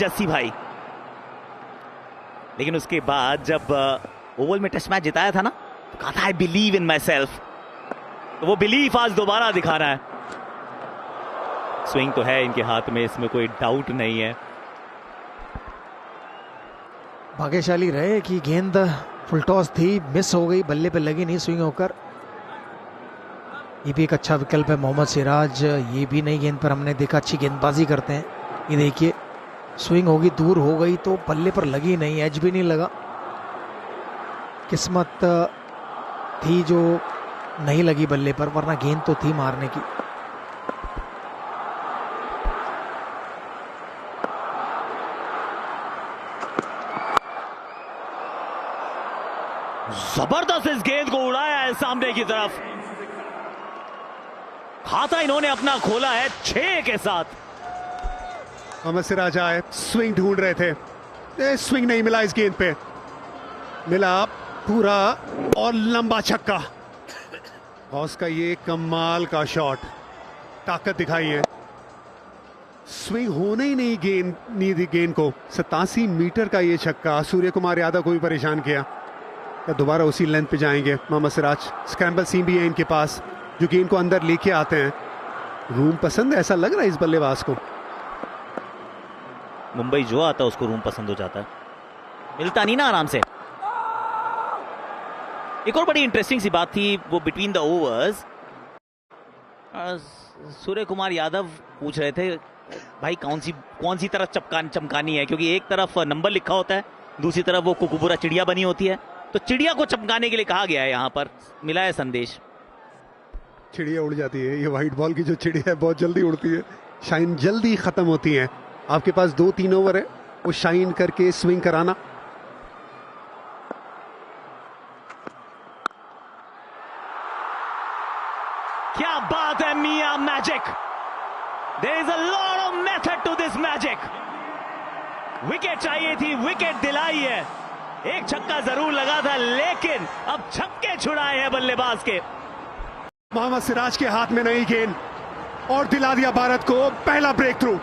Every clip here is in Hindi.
जस्सी भाई। लेकिन उसके बाद जब ओवल में टेस्ट मैच जिताया था ना, तो कहा था I believe in my self. तो वो बिलीफ आज दोबारा दिखाना है। स्विंग तो है इनके हाथ में, इसमें कोई डाउट नहीं है। भाग्यशाली रहे कि गेंद फुल टॉस थी, मिस हो गई, बल्ले पे लगी नहीं स्विंग होकर। ये भी एक अच्छा विकल्प है मोहम्मद सिराज। ये भी नई गेंद पर हमने देखा अच्छी गेंदबाजी करते हैं। ये देखिए स्विंग होगी, दूर हो गई तो बल्ले पर लगी नहीं, एज भी नहीं लगा। किस्मत थी जो नहीं लगी बल्ले पर, वरना गेंद तो थी मारने की। जबरदस्त इस गेंद को उड़ाया है सामने की तरफ। खाता इन्होंने अपना खोला है 6 के साथ। मोहम्मद सिराज आए, स्विंग ढूंढ रहे थे, स्विंग नहीं मिला इस गेंद पे। मिला पूरा और लंबा छक्का। हॉस का ये कमाल का शॉट, ताकत दिखाई है। स्विंग होने ही नहीं गेंद को। 87 मीटर का ये छक्का सूर्य कुमार यादव को भी परेशान किया। या दोबारा उसी लेंथ पे जाएंगे मोहम्मद सिराज। स्क्रैम्बल सीम भी है इनके पास जो गेंद को अंदर लेके आते हैं। रूम पसंद है ऐसा लग रहा है इस बल्लेबाज को। मुंबई जो आता है उसको रूम पसंद हो जाता है, मिलता नहीं ना आराम से। एक और बड़ी इंटरेस्टिंग सी बात थी वो between the overs. Surya Kumar Yadav पूछ रहे थे भाई कौन सी तरफ चमकानी है, क्योंकि एक तरफ नंबर लिखा होता है, दूसरी तरफ वो कुकुबुरा चिड़िया बनी होती है। तो चिड़िया को चमकाने के लिए कहा गया है, यहां पर मिला है संदेश। चिड़िया उड़ जाती है, ये व्हाइट बॉल की जो चिड़िया है बहुत जल्दी उड़ती है, शाइन जल्दी खत्म होती है। आपके पास 2-3 ओवर है, वो शाइन करके स्विंग कराना। क्या बात है Miyan magic. There is a lot of method to this magic. Wicket चाहिए थी, विकेट दिलाई है। एक छक्का जरूर लगा था, लेकिन अब छक्के छुड़ाए हैं बल्लेबाज के। मोहम्मद सिराज के हाथ में नई गेंद और दिला दिया भारत को पहला ब्रेक थ्रू।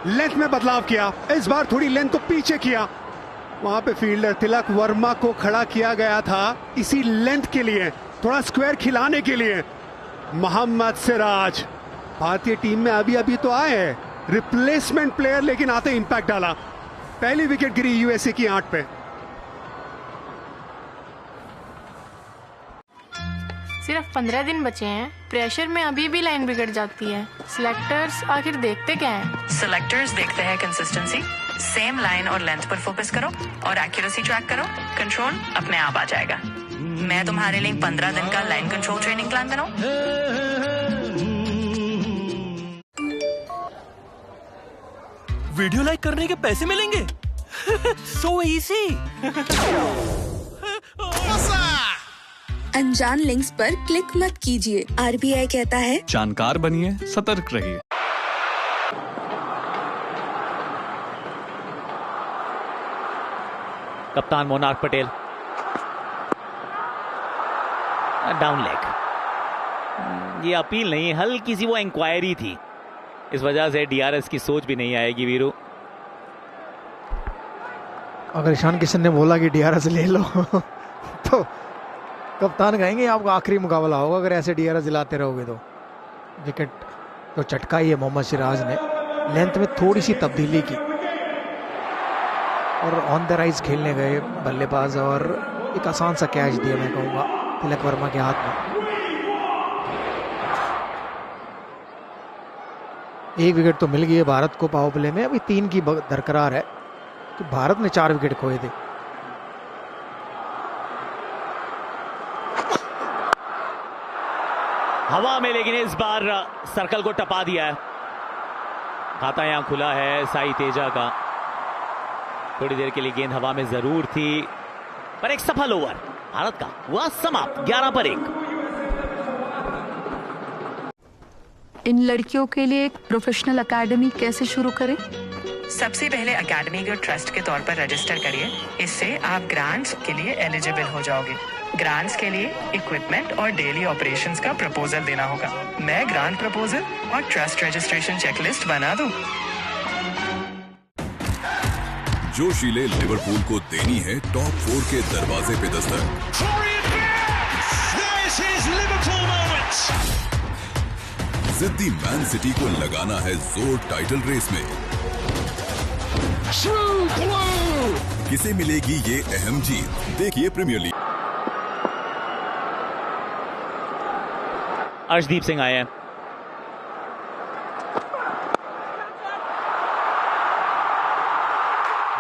लेंथ में बदलाव किया, इस बार थोड़ी लेंथ को पीछे किया। वहां पे फील्डर तिलक वर्मा को खड़ा किया गया था इसी लेंथ के लिए, थोड़ा स्क्वायर खिलाने के लिए। मोहम्मद सिराज भारतीय टीम में अभी तो आए हैं, रिप्लेसमेंट प्लेयर, लेकिन आते इंपैक्ट डाला। पहली विकेट गिरी यूएसए की 8 पे। सिर्फ 15 दिन बचे हैं, प्रेशर में अभी भी लाइन बिगड़ जाती है। सिलेक्टर्स आखिर देखते क्या हैं? सिलेक्टर्स देखते हैं कंसिस्टेंसी। सेम लाइन और लेंथ पर फोकस करो और एक्यूरेसी ट्रैक करो, कंट्रोल अपने आप आ जाएगा। मैं तुम्हारे लिए 15 दिन का लाइन कंट्रोल ट्रेनिंग प्लान बनाऊं? वीडियो लाइक करने के पैसे मिलेंगे? So easy. अनजान लिंक्स पर क्लिक मत कीजिए। आरबीआई कहता है जानकार बनिए, सतर्क रहिए। कप्तान मोनार्क पटेल, डाउन लेग। ये अपील नहीं, हल्की सी वो इंक्वायरी थी, इस वजह से डीआरएस की सोच भी नहीं आएगी वीरू। अगर ईशान किशन ने बोला कि डीआरएस ले लो तो कप्तान कहेंगे आपका आखिरी मुकाबला होगा अगर ऐसे डीआरएस दिलाते रहोगे तो। विकेट तो चटका ही है मोहम्मद सिराज ने, लेंथ में थोड़ी सी तब्दीली की और ऑन द राइज खेलने गए बल्लेबाज और एक आसान सा कैच दिया, मैं कहूँगा तिलक वर्मा के हाथ में। एक विकेट तो मिल गई है भारत को पावर प्ले में, अभी 3 की दरकरार है कि भारत ने 4 विकेट खोए थे। हवा में, लेकिन इस बार सर्कल को टपा दिया है। खाता यहां खुला है साई तेजा का। थोड़ी देर के लिए गेंद हवा में जरूर थी, पर एक सफल ओवर भारत का हुआ समाप्त 11 पर 1। इन लड़कियों के लिए एक प्रोफेशनल एकेडमी कैसे शुरू करें? सबसे पहले एकेडमी को ट्रस्ट के तौर पर रजिस्टर करिए। इससे आप ग्रांट्स के लिए एलिजिबल हो जाओगे। ग्रांट्स के लिए इक्विपमेंट और डेली ऑपरेशंस का प्रपोजल देना होगा। मैं ग्रांट प्रपोजल और ट्रस्ट रजिस्ट्रेशन चेकलिस्ट बना दूं। जोशीले लिवरपूल को देनी है टॉप 4 के दरवाजे पे दस्तक। जिद्दी मैन सिटी को लगाना है जोर टाइटल रेस में। किसे मिलेगी ये अहम जीत? देखिए प्रीमियर लीग। अर्शदीप सिंह आए हैं।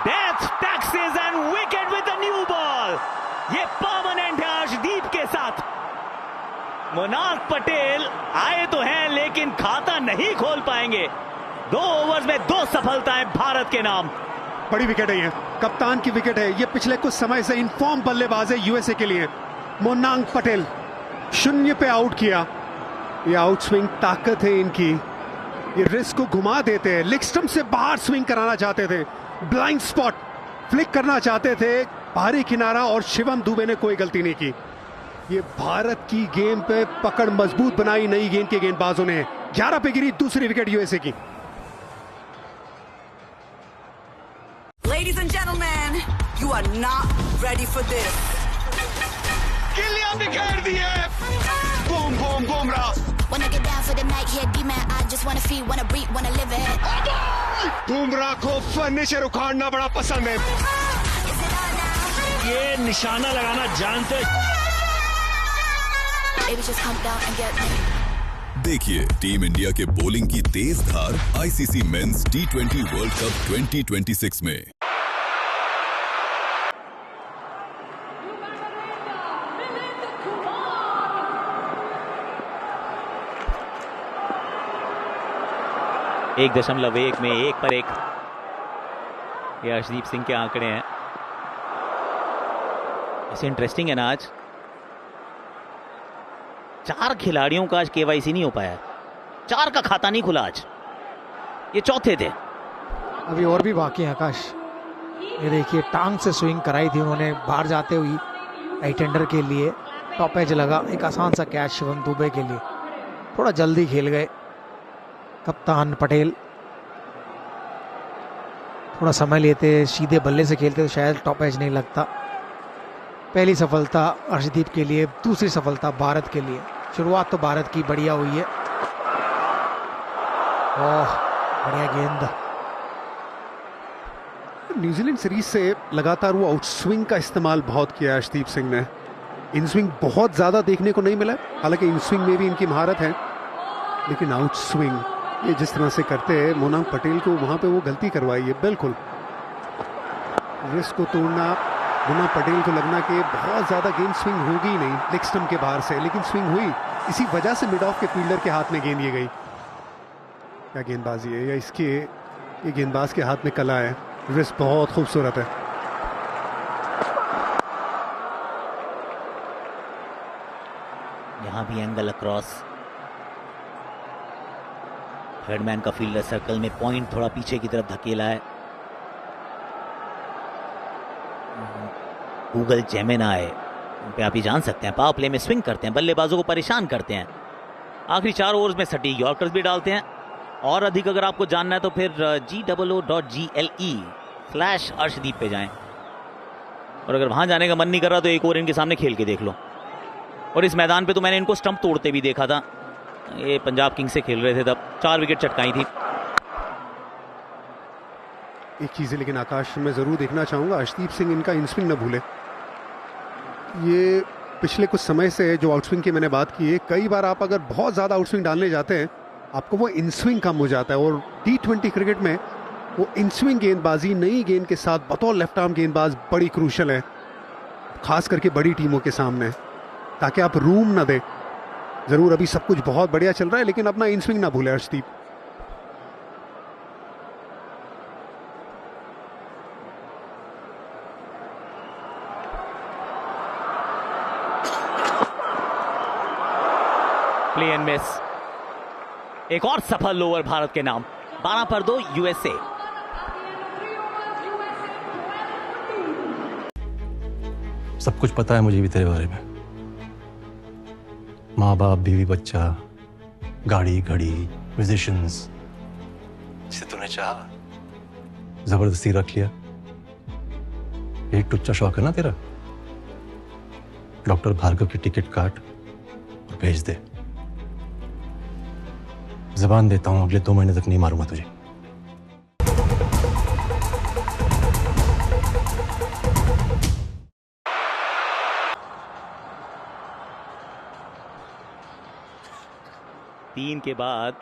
Death taxes and wicket with the new ball. ये परमानेंट है अर्शदीप के साथ। मोनाक पटेल आए तो हैं लेकिन खाता नहीं खोल पाएंगे। 2 ओवर्स में 2 सफलताएं भारत के नाम। बड़ी विकेट है ये, कप्तान की विकेट है ये। पिछले कुछ समय से इनफॉर्म बल्लेबाज है यूएसए के लिए। मोनांक पटेल 0 पे आउट किया। ये आउट स्विंग ताकत है इनकी। ये रिस्क को घुमा देते हैं। लेग स्टंप से बाहर स्विंग कराना चाहते थे, ब्लाइंड स्पॉट फ्लिक करना चाहते थे, भारी किनारा, और शिवम दुबे ने कोई गलती नहीं की। ये भारत की गेंद पे पकड़ मजबूत बनाई नई गेंद के गेंदबाजों ने। 11 पे गिरी दूसरी विकेट यूएसए की। Ladies and gentlemen, you are not ready for this. गिल्लियां बिखेर दी है। Boom boom Bumrah. Wanna get down for the night, yeah, D-man. I just wanna feel, wanna breathe, wanna live it. Bumrah को फर्नीचर उखाड़ना बड़ा पसंद है। ये निशाना लगाना जानते। Baby, just come down and get me. देखिए टीम इंडिया के बॉलिंग की तेज धार ICC men's T20 world cup 2026 में। एक 1.1 में 1 पर 1 ये अर्शदीप सिंह के आंकड़े हैं। ऐसे इंटरेस्टिंग है ना, आज 4 खिलाड़ियों का आज केवाईसी नहीं हो पाया। 4 का खाता नहीं खुला आज, ये चौथे थे। अभी और भी बाकी है आकाश। ये देखिए टांग से स्विंग कराई थी उन्होंने बाहर जाते हुई राइट हैंडर के लिए। टॉप एज लगा, एक आसान सा कैच शिवम दुबे के लिए। थोड़ा जल्दी खेल गए कप्तान पटेल। थोड़ा समय लेते, सीधे बल्ले से खेलते तो शायद टॉप एज नहीं लगता। पहली सफलता अर्शदीप के लिए, दूसरी सफलता भारत के लिए। शुरुआत तो भारत की बढ़िया हुई है। ओह बढ़िया गेंद। न्यूजीलैंड सीरीज से लगातार वो आउट स्विंग का इस्तेमाल बहुत किया अर्शदीप सिंह ने। इन स्विंग बहुत ज्यादा देखने को नहीं मिला, हालांकि इन स्विंग में भी इनकी महारत है, लेकिन आउट स्विंग ये जिस तरह से करते हैं मोनांक पटेल को वहां पे वो गलती करवाई है। बिल्कुल रिस्क को तोड़ना, मोनांक पटेल को लगना कि बहुत ज्यादा गेंद स्विंग होगी नहीं लेग स्टंप के बाहर से, लेकिन स्विंग हुई। इसी वजह से मिड ऑफ के फील्डर के हाथ में गेंद ये गई। क्या गेंदबाजी है, या इसके ये गेंदबाज के हाथ में कला है। रिस्क बहुत खूबसूरत है। यहां भी एंगल अक्रॉस। हेडमैन का फील्डर सर्कल में, पॉइंट थोड़ा पीछे की तरफ धकेला है। गूगल जेमिनाई पे आप ही जान सकते हैं, पावर प्ले में स्विंग करते हैं, बल्लेबाजों को परेशान करते हैं। आखिरी 4 ओवर्स में सटीक यॉर्कर्स भी डालते हैं। और अधिक अगर आपको जानना है तो फिर GOO.GLE/अर्शदीप पे जाएं। और अगर वहां जाने का मन नहीं कर रहा तो एक ओवर इनके सामने खेल के देख लो। और इस मैदान पे तो मैंने इनको स्टंप तोड़ते भी देखा था। ये पंजाब किंग्स से खेल रहे थे तब, 4 विकेट चटकाई थी। एक चीज है लेकिन आकाश मैं जरूर देखना चाहूंगा, अर्शदीप सिंह इनका इन स्विंग न भूले। ये पिछले कुछ समय से जो आउट स्विंग की मैंने बात की है, कई बार आप अगर बहुत ज्यादा आउट स्विंग डालने जाते हैं आपको वो इन स्विंग कम हो जाता है। और T20 क्रिकेट में वो इन स्विंग गेंदबाजी नई गेंद के साथ बतौर लेफ्ट आर्म गेंदबाज बड़ी क्रूशल है, खास करके बड़ी टीमों के सामने, ताकि आप रूम न दें। जरूर अभी सब कुछ बहुत बढ़िया चल रहा है, लेकिन अपना इन स्विंग ना भूले अर्शदीप। Play and miss. एक और सफल ओवर भारत के नाम। 12 पर 2 यूएसए। सब कुछ पता है मुझे भी तेरे बारे में। माँ बाप, बीवी बच्चा, गाड़ी घड़ी, म्यूजिशियंस, जिसे तूने चाहा जबरदस्ती रख लिया। यही टुच्चा शौक है ना तेरा? डॉक्टर भार्गव की टिकट काट और भेज दे। जबान देता हूं अगले 2 महीने तक नहीं मारूंगा तुझे। तीन के बाद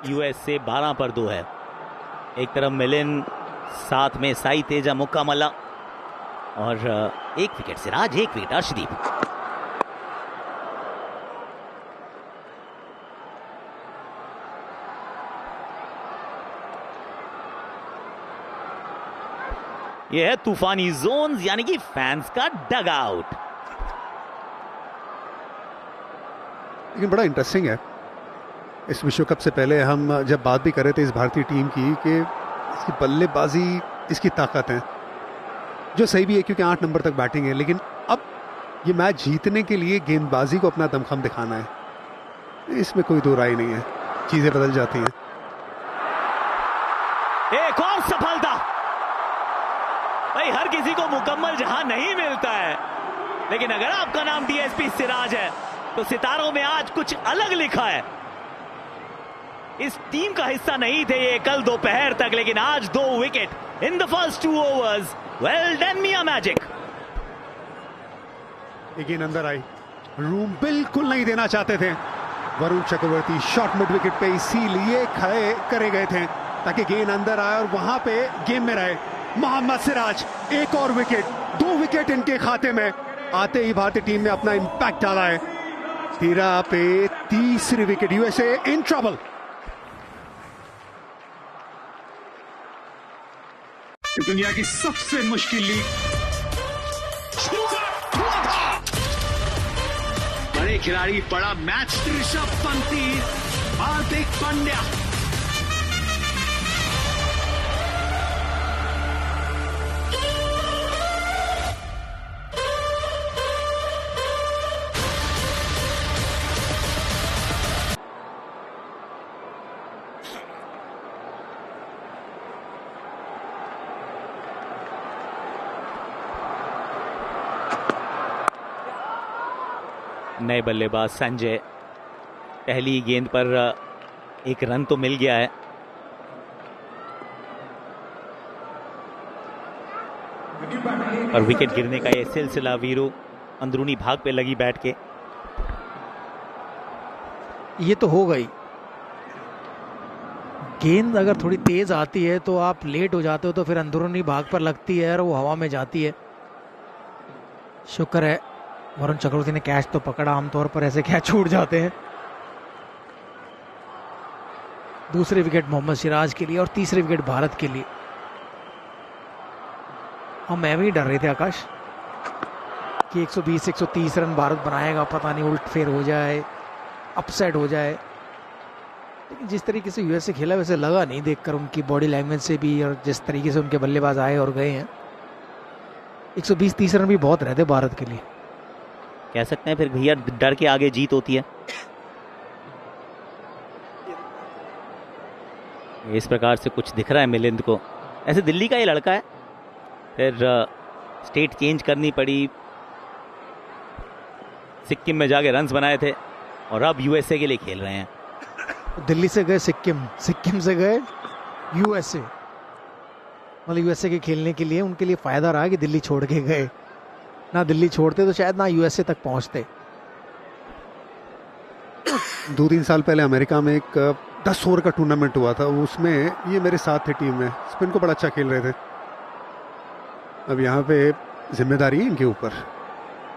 यूएस से 12-2 है। एक तरफ मिलिन, साथ में साई तेजा मुक्कामल्ला और 1 विकेट सिराज, 1 विकेट अर्शदीप। यह है तूफानी जोन यानी कि फैंस का डग आउट। लेकिन बड़ा इंटरेस्टिंग है, इस विश्व कप से पहले हम जब बात भी कर रहे थे इस भारतीय टीम की कि इसकी बल्लेबाजी, इसकी ताकत है, जो सही भी है क्योंकि 8 नंबर तक बैटिंग है, लेकिन अब ये मैच जीतने के लिए गेंदबाजी को अपना दमखम दिखाना है, इसमें कोई दो राय नहीं है, चीजें बदल जाती हैं। एक और सफलता। भाई हर किसी को मुकम्मल जहां नहीं मिलता है, लेकिन अगर आपका नाम डीएसपी सिराज है तो सितारों में आज कुछ अलग लिखा है। इस टीम का हिस्सा नहीं थे ये कल दोपहर तक, लेकिन आज 2 wicket in the first 2 overs. Well done मियां मैजिक। ये गेंद अंदर आई, रूम बिल्कुल नहीं देना चाहते थे Varun Chakravarthy, shot mid wicket पे इसीलिए खड़े करे गए थे ताकि गेंद अंदर आए और वहां पे गेम में रहे। मोहम्मद सिराज, एक और विकेट, 2 विकेट इनके खाते में आते ही भारतीय टीम ने अपना इंपैक्ट डाला है। 13 पे तीसरी विकेट, यूएसए इन ट्रबल। दुनिया की सबसे मुश्किल लीग, बड़े खिलाड़ी, बड़ा मैच, ऋषभ पंती, हार्दिक पांड्या। नए बल्लेबाज संजय, पहली गेंद पर 1 रन तो मिल गया है। और विकेट गिरने का ये सिलसिला वीरू अंदरूनी भाग पे लगी बैट के। ये तो हो गई गेंद, अगर थोड़ी तेज आती है तो आप लेट हो जाते हो, तो फिर अंदरूनी भाग पर लगती है और वो हवा में जाती है। शुक्र है वरुण चक्रवर्ती ने कैच तो पकड़ा, आमतौर पर ऐसे कैच छूट जाते हैं। दूसरे विकेट मोहम्मद सिराज के लिए और तीसरे विकेट भारत के लिए। हम मैं भी डर रहे थे आकाश कि 120-130 रन भारत बनाएगा, पता नहीं उल्ट फेर हो जाए, अपसेट हो जाए, लेकिन जिस तरीके से यूएसए खेला वैसे लगा नहीं, देखकर उनकी बॉडी लैंग्वेज से भी और जिस तरीके से उनके बल्लेबाज आए और गए हैं। 120-130 रन भी बहुत रहते भारत के लिए। कह सकते हैं फिर भैया डर के आगे जीत होती है। इस प्रकार से कुछ दिख रहा है मिलिंद को। ऐसे दिल्ली का ये लड़का है, फिर स्टेट चेंज करनी पड़ी, सिक्किम में जाके रन्स बनाए थे और अब यूएसए के लिए खेल रहे हैं। दिल्ली से गए सिक्किम, सिक्किम से गए यूएसए, मतलब यूएसए के खेलने के लिए उनके लिए फायदा रहा कि दिल्ली छोड़ के गए, ना दिल्ली छोड़ते तो शायद ना यूएसए तक पहुंचते। 2-3 साल पहले अमेरिका में एक 10 ओवर का टूर्नामेंट हुआ था, उसमें ये मेरे साथ थे टीम में, स्पिन को बड़ा अच्छा खेल रहे थे। अब यहाँ पे जिम्मेदारी है इनके ऊपर,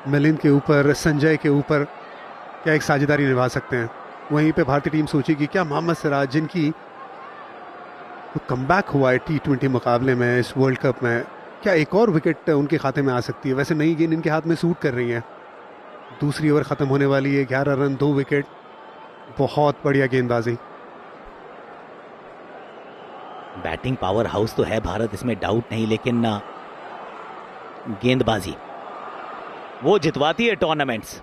मिलिंद के ऊपर, संजय के ऊपर, क्या एक साझेदारी निभा सकते हैं। वहीं पे भारतीय टीम सोचेगी क्या मोहम्मद सिराज, जिनकी कमबैक हुआ है T20 मुकाबले में इस वर्ल्ड कप में, क्या एक और विकेट उनके खाते में आ सकती है। वैसे नई गेंद इनके हाथ में सूट कर रही है। दूसरी ओवर खत्म होने वाली है, 11 रन 2 विकेट, बहुत बढ़िया गेंदबाजी। बैटिंग पावर हाउस तो है भारत, इसमें डाउट नहीं, लेकिन गेंदबाजी वो जितवाती है टूर्नामेंट्स।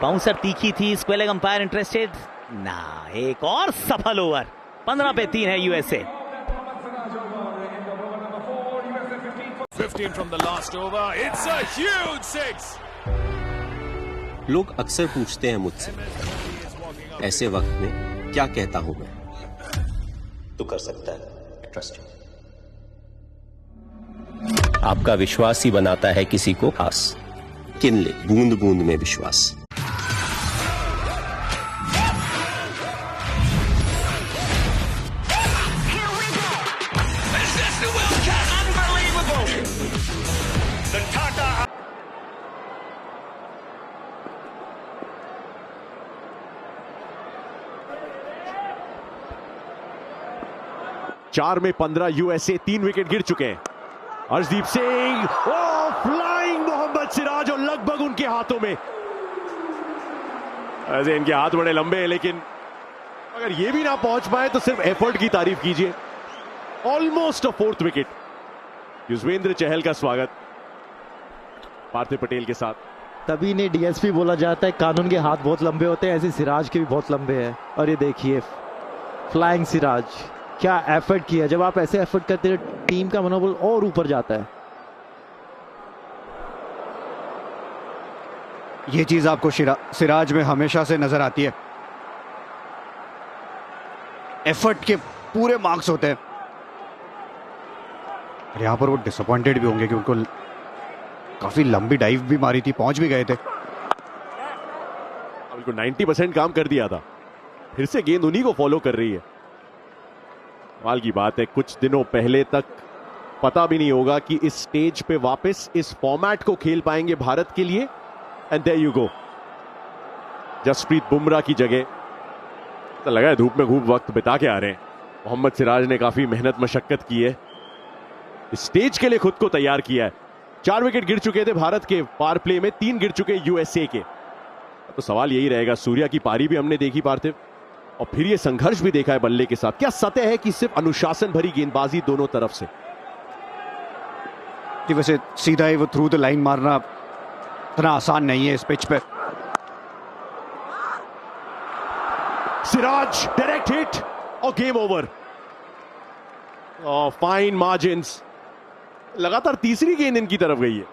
बाउंसर तीखी थी, स्क्वेयर लेग अंपायर इंटरेस्टेड ना। एक और सफल ओवर, 15 पे 3 है USA. 15 from the last over. It's a huge six. लोग अक्सर पूछते हैं मुझसे, ऐसे वक्त में क्या कहता हूं मैं? तू कर सकता है, ट्रस्ट यू। आपका विश्वास ही बनाता है किसी को खास। किनले, बूंद बूंद में विश्वास। चार में 15 यूएसए, 3 विकेट गिर चुके हैं। अर्शदीप सिंह, फ्लाइंग मोहम्मद सिराज और लगभग उनके हाथों में। ऐसे इनके हाथ बड़े लंबे हैं, लेकिन अगर ये भी ना पहुंच पाए तो सिर्फ एफर्ट की तारीफ कीजिए। ऑलमोस्ट अ 4th विकेट। युजवेंद्र चहल का स्वागत पार्थिव पटेल के साथ। तभी ने डीएसपी बोला जाता है, कानून के हाथ बहुत लंबे होते हैं, ऐसे सिराज के भी बहुत लंबे हैं। और ये देखिए फ्लाइंग सिराज, क्या एफर्ट किया। जब आप ऐसे एफर्ट करते हैं टीम का मनोबल और ऊपर जाता है। ये चीज आपको सिराज में हमेशा से नजर आती है, एफर्ट के पूरे मार्क्स होते हैं। यहां पर वो डिसअपॉइंटेड भी होंगे कि उनको काफी लंबी डाइव भी मारी थी, पहुंच भी गए थे। बिल्कुल 90% काम कर दिया था, फिर से गेंद उन्हीं को फॉलो कर रही है। कमाल की बात है, कुछ दिनों पहले तक पता भी नहीं होगा कि इस स्टेज पे वापस इस फॉर्मेट को खेल पाएंगे भारत के लिए। And there you go, Jasprit Bumrah की जगह तो लगा है धूप में खूब वक्त बिता के आ रहे हैं। मोहम्मद सिराज ने काफी मेहनत मशक्कत की है, इस स्टेज के लिए खुद को तैयार किया है। 4 विकेट गिर चुके थे भारत के पावर प्ले में, 3 गिर चुके यूएसए के। तो सवाल यही रहेगा, सूर्या की पारी भी हमने देखी पार्थिव, और फिर ये संघर्ष भी देखा है बल्ले के साथ। क्या सतह है कि सिर्फ अनुशासन भरी गेंदबाजी दोनों तरफ से? कि वैसे सीधा ही वो थ्रू द लाइन मारना इतना आसान नहीं है इस पिच पे। सिराज डायरेक्ट हिट और गेम ओवर। Fine margins. लगातार तीसरी गेंद इनकी तरफ गई है।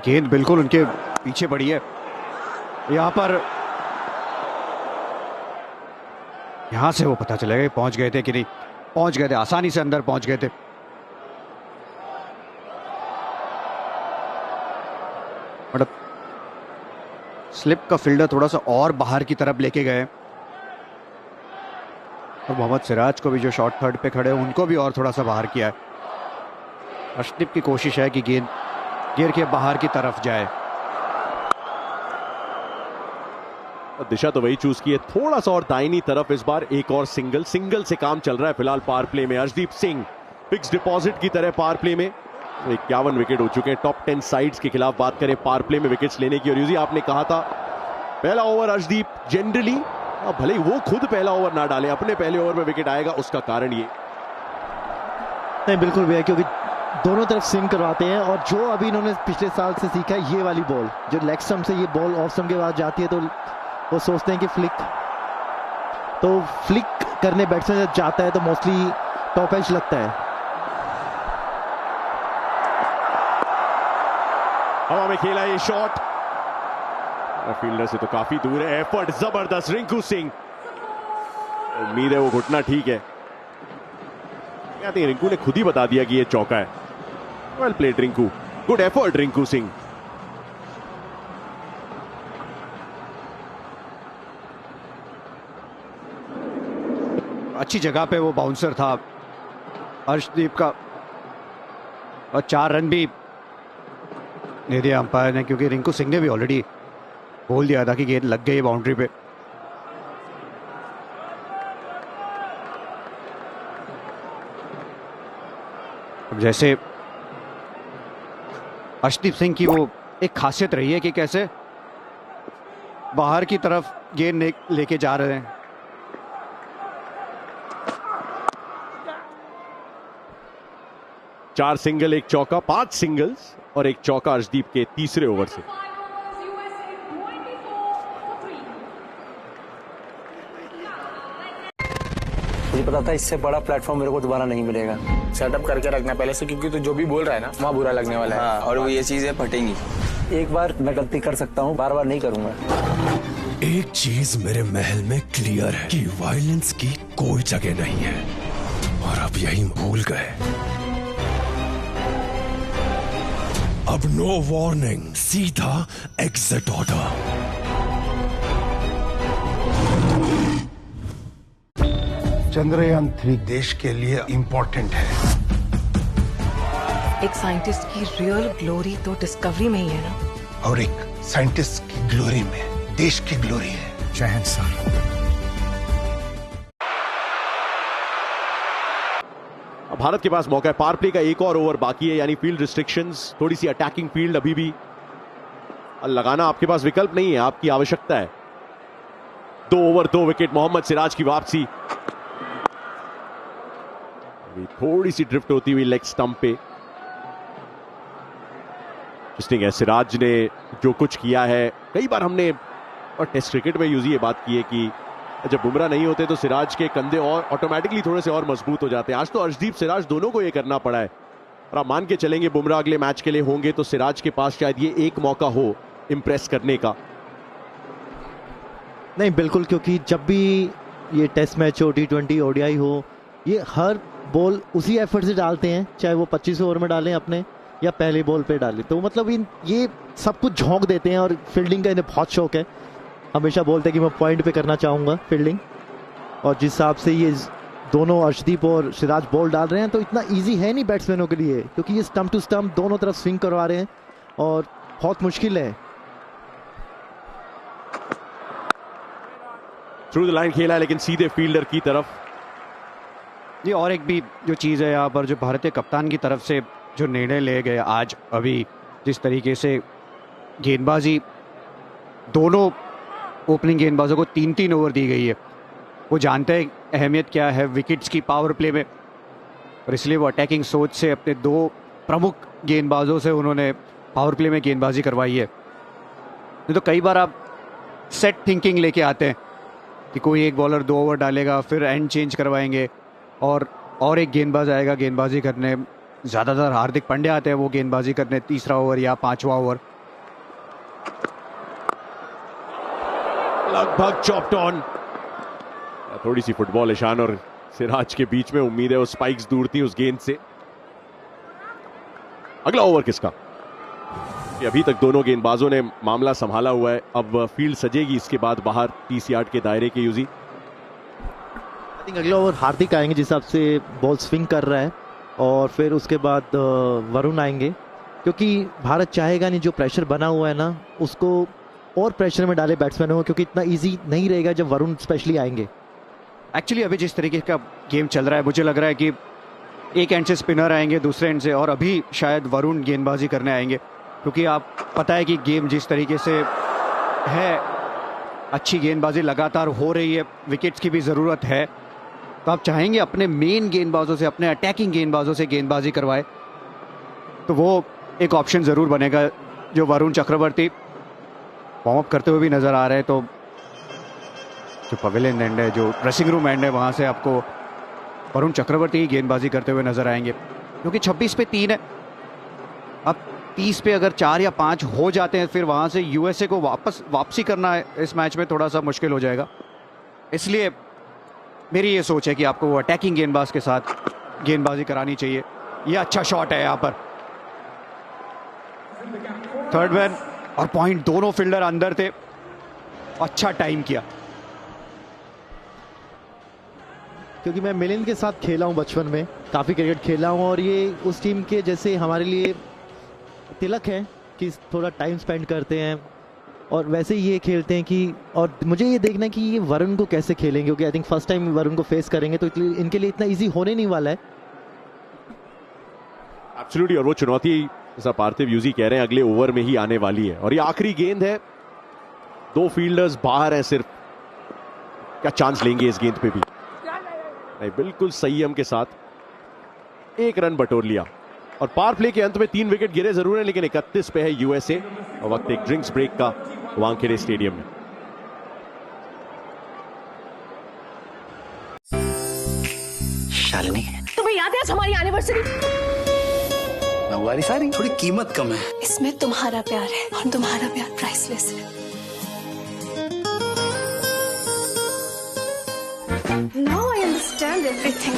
गेंद बिल्कुल उनके पीछे पड़ी है। यहां से वो पता चलेगा कि पहुंच गए थे कि नहीं। पहुंच गए थे, आसानी से अंदर पहुंच गए थे। बट स्लिप का फील्डर थोड़ा सा और बाहर की तरफ लेके गए, और मोहम्मद सिराज को भी जो शॉर्ट थर्ड पे खड़े हैं उनको भी और थोड़ा सा बाहर किया है। अर्शदीप की कोशिश है कि गेंद गिर के बाहर की तरफ जाए। दिशा तो वही चूज की है, थोड़ा सा और दाहिनी तरफ। इस बार एक और सिंगल से काम चल रहा है फिलहाल पावर प्ले में। अर्शदीप सिंह फिक्स डिपॉजिट की तरह पावर प्ले में। 51 विकेट हो चुके हैं। टॉप 10 साइड्स के खिलाफ बात करें पावर प्ले में विकेट्स लेने की। और यूजी आपने कहा था पहला ओवर अर्शदीप जनरली, भले ही वो खुद पहला ओवर ना डाले, अपने पहले ओवर में विकेट आएगा। उसका कारण ये नहीं, बिल्कुल भी है, क्योंकि दोनों तरफ स्विंग करवाते हैं। और जो अभी इन्होंने पिछले साल से सीखा है, ये वाली बॉल जो लेग स्टंप से ये बॉल ऑफ स्टंप के बाद जाती है, तो वो सोचते हैं कि फ्लिक करने बैट्समैन जब जाता है तो मोस्टली टॉप एज लगता है। हवा में खेला ये शॉट, फील्डर से तो काफी दूर है। एफर्ट जबरदस्त रिंकू सिंह, उम्मीद है वो घुटना ठीक है। कहते हैं रिंकू ने खुद ही बता दिया कि ये चौका है। Well played Rinku, good effort Rinku Singh. अच्छी जगह पे वो बाउंसर था अर्शदीप का, और 4 रन भी दे दिया अंपायर ने, क्योंकि रिंकू सिंह ने भी ऑलरेडी बोल दिया था कि गेंद लग गई बाउंड्री पे। अब जैसे अर्शदीप सिंह की वो एक खासियत रही है कि कैसे बाहर की तरफ गेंद लेके जा रहे हैं। चार सिंगल, एक चौका, 5 सिंगल्स और एक चौका अर्शदीप के तीसरे ओवर से। पता था इससे बड़ा प्लेटफॉर्म मेरे को दोबारा नहीं मिलेगा। सेटअप करके रखना पहले से, क्योंकि तो जो भी बोल रहा है ना वहाँ बुरा लगने वाला है। हाँ, और वो ये चीजें फटेंगी। एक बार मैं गलती कर सकता हूँ, बार बार नहीं करूंगा। एक चीज मेरे महल में क्लियर है कि वायलेंस की कोई जगह नहीं है, और अब यही भूल गए। अब नो वार्निंग, सीधा एग्जिट ऑर्डर। चंद्रयान 3 देश के लिए इम्पोर्टेंट है। एक साइंटिस्ट की रियल ग्लोरी तो डिस्कवरी में ही है ना, और एक साइंटिस्ट की ग्लोरी में देश की ग्लोरी है। जय हिंद सर। भारत के पास मौका है, पावर प्ले का एक और ओवर बाकी है, यानी फील्ड रिस्ट्रिक्शंस, थोड़ी सी अटैकिंग फील्ड अभी भी लगाना आपके पास विकल्प नहीं है, आपकी आवश्यकता है। 2 ओवर 2 विकेट, मोहम्मद सिराज की वापसी। थोड़ी सी ड्रिफ्ट होती हुई लेग स्टंप पे। इंटरेस्टिंग है, सिराज ने जो कुछ किया है, कई बार हमने और टेस्ट क्रिकेट में यूज ये बात की है कि जब बुमराह नहीं होते तो सिराज के कंधे और ऑटोमेटिकली थोड़े से और मजबूत हो जाते हैं। आज तो अर्शदीप सिराज दोनों को ये करना पड़ा है, और आप मान के चलेंगे बुमराह अगले मैच के लिए होंगे तो सिराज के पास शायद ये एक मौका हो इंप्रेस करने का। नहीं बिल्कुल, क्योंकि जब भी ये टेस्ट मैच हो, T20 ODI हो, ये हर बॉल उसी एफर्ट से डालते हैं, चाहे वो 25 ओवर में डालें अपने या पहले बॉल पे डालें। तो मतलब ये सब कुछ झोंक देते हैं, और फील्डिंग का इन्हें बहुत शौक है। हमेशा बोलते हैं कि मैं पॉइंट पे करना चाहूँगा फील्डिंग, और जिस हिसाब से ये दोनों अर्शदीप और सिराज बॉल डाल रहे हैं तो इतना ईजी है नहीं बैट्समैनों के लिए, क्योंकि ये स्टंप टू स्टंप दोनों तरफ स्विंग करवा रहे हैं और बहुत मुश्किल है। थ्रू द लाइन खेला है लेकिन सीधे फील्डर की तरफ। ये और एक भी जो चीज़ है यहाँ पर, जो भारतीय कप्तान की तरफ से जो निर्णय ले गए आज, अभी जिस तरीके से गेंदबाजी दोनों ओपनिंग गेंदबाजों को 3-3 ओवर दी गई है, वो जानते हैं अहमियत क्या है विकेट्स की पावर प्ले में, और इसलिए वो अटैकिंग सोच से अपने 2 प्रमुख गेंदबाजों से उन्होंने पावर प्ले में गेंदबाजी करवाई है। नहीं तो कई बार आप सेट थिंकिंग लेके आते हैं कि कोई एक बॉलर 2 ओवर डालेगा, फिर एंड चेंज करवाएंगे और एक गेंदबाज आएगा गेंदबाजी करने। ज़्यादातर हार्दिक पांड्या आते हैं वो गेंदबाजी करने 3रा ओवर या 5वां ओवर। लगभग चॉप्ड ऑन, थोड़ी सी फुटबॉल ईशान और सिराज के बीच में, उम्मीद है वो स्पाइक्स दूर थी उस गेंद से। अगला ओवर किसका? अभी तक दोनों गेंदबाजों ने मामला संभाला हुआ है, अब फील्ड सजेगी इसके बाद बाहर 30 यार्ड के दायरे के यूजी। आई थिंक अगला ओवर हार्दिक आएंगे जिस हिसाब से बॉल स्विंग कर रहा है, और फिर उसके बाद वरुण आएंगे, क्योंकि भारत चाहेगा नहीं जो प्रेशर बना हुआ है ना उसको और प्रेशर में डाले बैट्समैनों को, क्योंकि इतना इजी नहीं रहेगा जब वरुण स्पेशली आएंगे। एक्चुअली अभी जिस तरीके का गेम चल रहा है, मुझे लग रहा है कि एक एंड से स्पिनर आएंगे, दूसरे एंड से, और अभी शायद वरुण गेंदबाजी करने आएंगे, क्योंकि आप पता है कि गेम जिस तरीके से है, अच्छी गेंदबाजी लगातार हो रही है, विकेट्स की भी ज़रूरत है, तो आप चाहेंगे अपने मेन गेंदबाजों से, अपने अटैकिंग गेंदबाजों से गेंदबाजी करवाए, तो वो एक ऑप्शन ज़रूर बनेगा। जो वरुण चक्रवर्ती वार्म अप करते हुए भी नज़र आ रहे हैं, तो जो पवेलियन एंड है, जो ड्रेसिंग रूम एंड है, वहाँ से आपको वरुण चक्रवर्ती गेंदबाजी करते हुए नज़र आएंगे, क्योंकि 26 पे 3 है। अब 30 पे अगर 4 या 5 हो जाते हैं, फिर वहाँ से यूएसए को वापसी करना इस मैच में थोड़ा सा मुश्किल हो जाएगा। इसलिए मेरी ये सोच है कि आपको वो अटैकिंग गेंदबाज के साथ गेंदबाजी करानी चाहिए। ये अच्छा शॉट है यहाँ पर, थर्ड मैन और पॉइंट, दोनों फील्डर अंदर थे, अच्छा टाइम किया। क्योंकि मैं मिलिंद के साथ खेला हूँ बचपन में, काफ़ी क्रिकेट खेला हूँ, और ये उस टीम के जैसे हमारे लिए तिलक है कि थोड़ा टाइम स्पेंड करते हैं, और वैसे ही ये खेलते हैं कि, और मुझे ये देखना है कि ये वरुण को कैसे खेलेंगे, क्योंकि I think first time Varun को फेस करेंगे, तो इनके लिए इतना इजी होने नहीं वाला है। एब्सोल्युटली, और वो चुनौती जैसा पार्थिव यूजी कह रहे हैं अगले ओवर में ही आने वाली है, और ये आखिरी गेंद है, 2 फील्डर्स बाहर हैं सिर्फ, क्या चांस लेंगे इस गेंद पे भी? नहीं, बिल्कुल संयम के साथ 1 रन बटोर लिया, और पावर प्ले के अंत में 3 विकेट गिरे जरूर हैं, लेकिन 31 पे है यूएसए, और वक्त एक ड्रिंक्स ब्रेक का वानखेड़े स्टेडियम में। रानी। तुम्हें याद है आज हमारी एनिवर्सरी? नौवारी साड़ी थोड़ी कीमत कम है। इसमें तुम्हारा प्यार है और तुम्हारा प्यार प्राइसलेस है। Now I understand everything.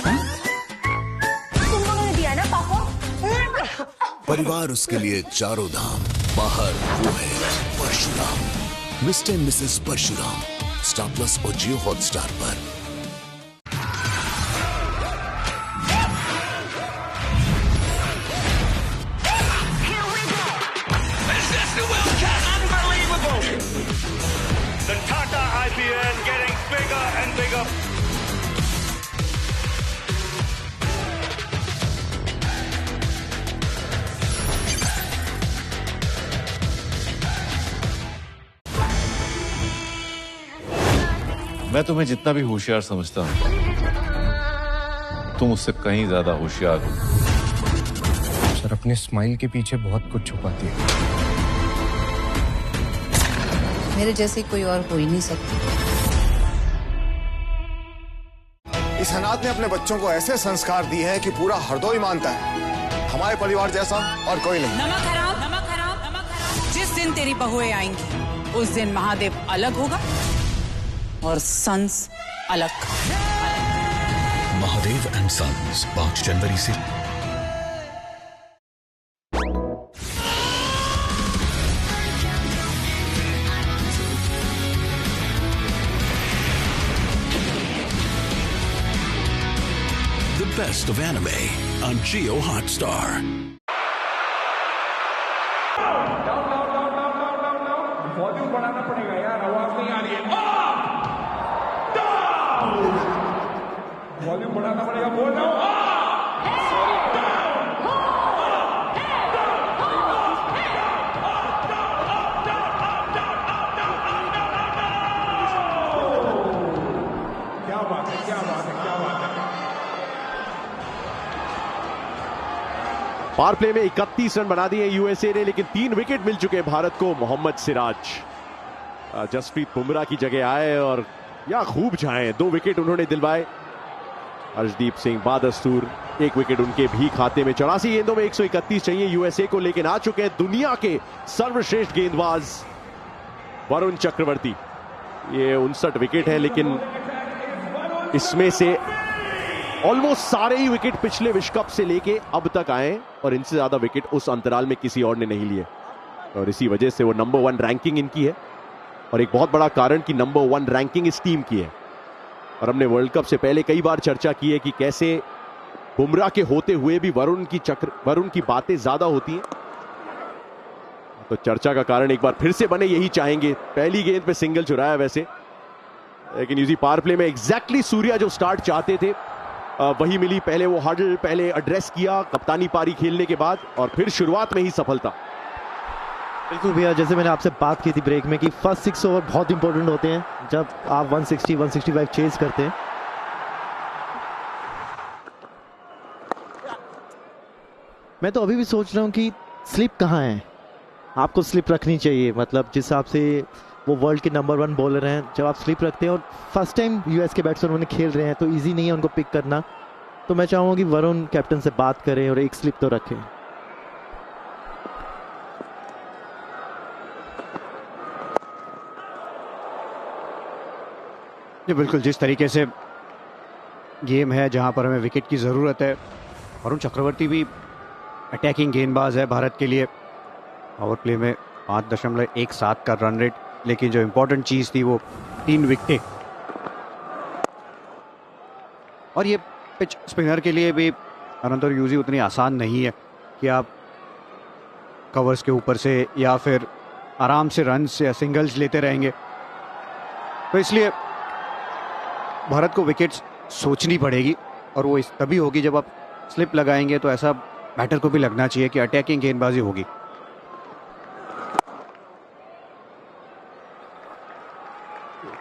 तुम लोगों ने दिया ना पापा? परिवार उसके लिए चारों धाम, बाहर वो है Parshuram. Mister and missus Parshuram, Star Plus और जियो हॉटस्टार पर। The Tata IPL getting bigger and bigger. मैं तुम्हें जितना भी होशियार समझता हूं, तुम उससे कहीं ज्यादा होशियार हो। सर, अपने स्माइल के पीछे बहुत कुछ छुपाती है। मेरे जैसी कोई और हो ही नहीं सकती। इस हनात ने अपने बच्चों को ऐसे संस्कार दिए हैं कि पूरा हरदोई मानता है हमारे परिवार जैसा और कोई नहीं। नमक हराम, नमक हराम, नमक हराम। जिस दिन तेरी बहुएं आएंगी उस दिन महादेव अलग होगा और सन्स अलग। महादेव एंड सन्स 5 जनवरी से। The best of anime on Geo Hotstar. Volume बढ़ाना पड़ेगा यार, आवाज नहीं आ रही है। वॉल्यूम बढ़ाना पड़ेगा, बोल रहा हूँ। क्या बात है, क्या बात है, क्या बात है। पावर प्ले में 31 रन बना दिए यूएसए ने, लेकिन 3 विकेट मिल चुके भारत को। मोहम्मद सिराज जसप्रीत बुमराह की जगह आए और या खूब जाए, 2 विकेट उन्होंने दिलवाए। अर्शदीप सिंह बादस्तूर 1 विकेट उनके भी खाते में। 84 गेंदों में 131 चाहिए यूएसए को, लेकिन आ चुके हैं दुनिया के सर्वश्रेष्ठ गेंदबाज वरुण चक्रवर्ती। ये 59 विकेट है, लेकिन इसमें से ऑलमोस्ट सारे ही विकेट पिछले विश्व कप से लेके अब तक आए और इनसे ज्यादा विकेट उस अंतराल में किसी और ने नहीं लिए, और इसी वजह से वो नंबर 1 रैंकिंग इनकी है। और एक बहुत बड़ा कारण कि नंबर 1 रैंकिंग इस टीम की है। और हमने वर्ल्ड कप से पहले कई बार चर्चा की है कि कैसे बुमराह के होते हुए भी वरुण की बातें ज्यादा होती हैं। तो चर्चा का कारण एक बार फिर से बने यही चाहेंगे। पहली गेंद पे सिंगल चुराया वैसे, लेकिन यूजी पावर प्ले में एग्जैक्टली सूर्या जो स्टार्ट चाहते थे वही मिली। पहले वो हडल पहले एड्रेस किया कप्तानी पारी खेलने के बाद, और फिर शुरुआत में ही सफलता। बिल्कुल भैया, जैसे मैंने आपसे बात की थी ब्रेक में कि फर्स्ट 6 ओवर बहुत इंपॉर्टेंट होते हैं जब आप 160 165 चेज करते हैं। मैं तो अभी भी सोच रहा हूं कि स्लिप कहां है। आपको स्लिप रखनी चाहिए, मतलब जिस हिसाब से वो वर्ल्ड के नंबर 1 बॉलर हैं, जब आप स्लिप रखते हैं और फर्स्ट टाइम यूएस के बैट्समैन उन्हें खेल रहे हैं तो इजी नहीं है उनको पिक करना। तो मैं चाहूंगा कि वरुण कैप्टन से बात करें और एक स्लिप तो रखें। जी बिल्कुल, जिस तरीके से गेम है जहां पर हमें विकेट की ज़रूरत है, वरुण चक्रवर्ती भी अटैकिंग गेंदबाज है भारत के लिए। पावर प्ले में 5.17 का रन रेट, लेकिन जो इंपॉर्टेंट चीज़ थी वो 3 विकेटें। और ये पिच स्पिनर के लिए भी अनंतर यूजी उतनी आसान नहीं है कि आप कवर्स के ऊपर से या फिर आराम से रन्स या सिंगल्स लेते रहेंगे। तो इसलिए भारत को विकेट्स सोचनी पड़ेगी, और वो तभी होगी जब आप स्लिप लगाएंगे। तो ऐसा बैटर को भी लगना चाहिए कि अटैकिंग गेंदबाजी होगी।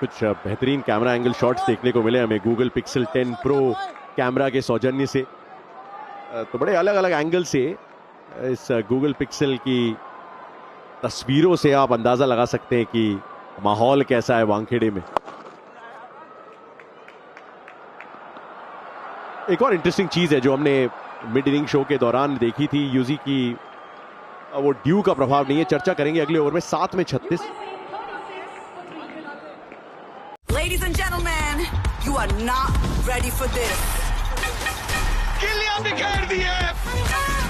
कुछ बेहतरीन कैमरा एंगल शॉट्स देखने को मिले हमें गूगल पिक्सल 10 प्रो कैमरा के सौजन्य से। तो बड़े अलग अलग एंगल से इस गूगल पिक्सल की तस्वीरों से आप अंदाजा लगा सकते हैं कि माहौल कैसा है वानखेड़े में। एक और इंटरेस्टिंग चीज है जो हमने मिड इनिंग शो के दौरान देखी थी यूजी की, वो ड्यू का प्रभाव नहीं है, चर्चा करेंगे अगले ओवर में। 7 में 36। Ladies and gentlemen, you are not ready for this. गिल्लियां बिखेर दी है।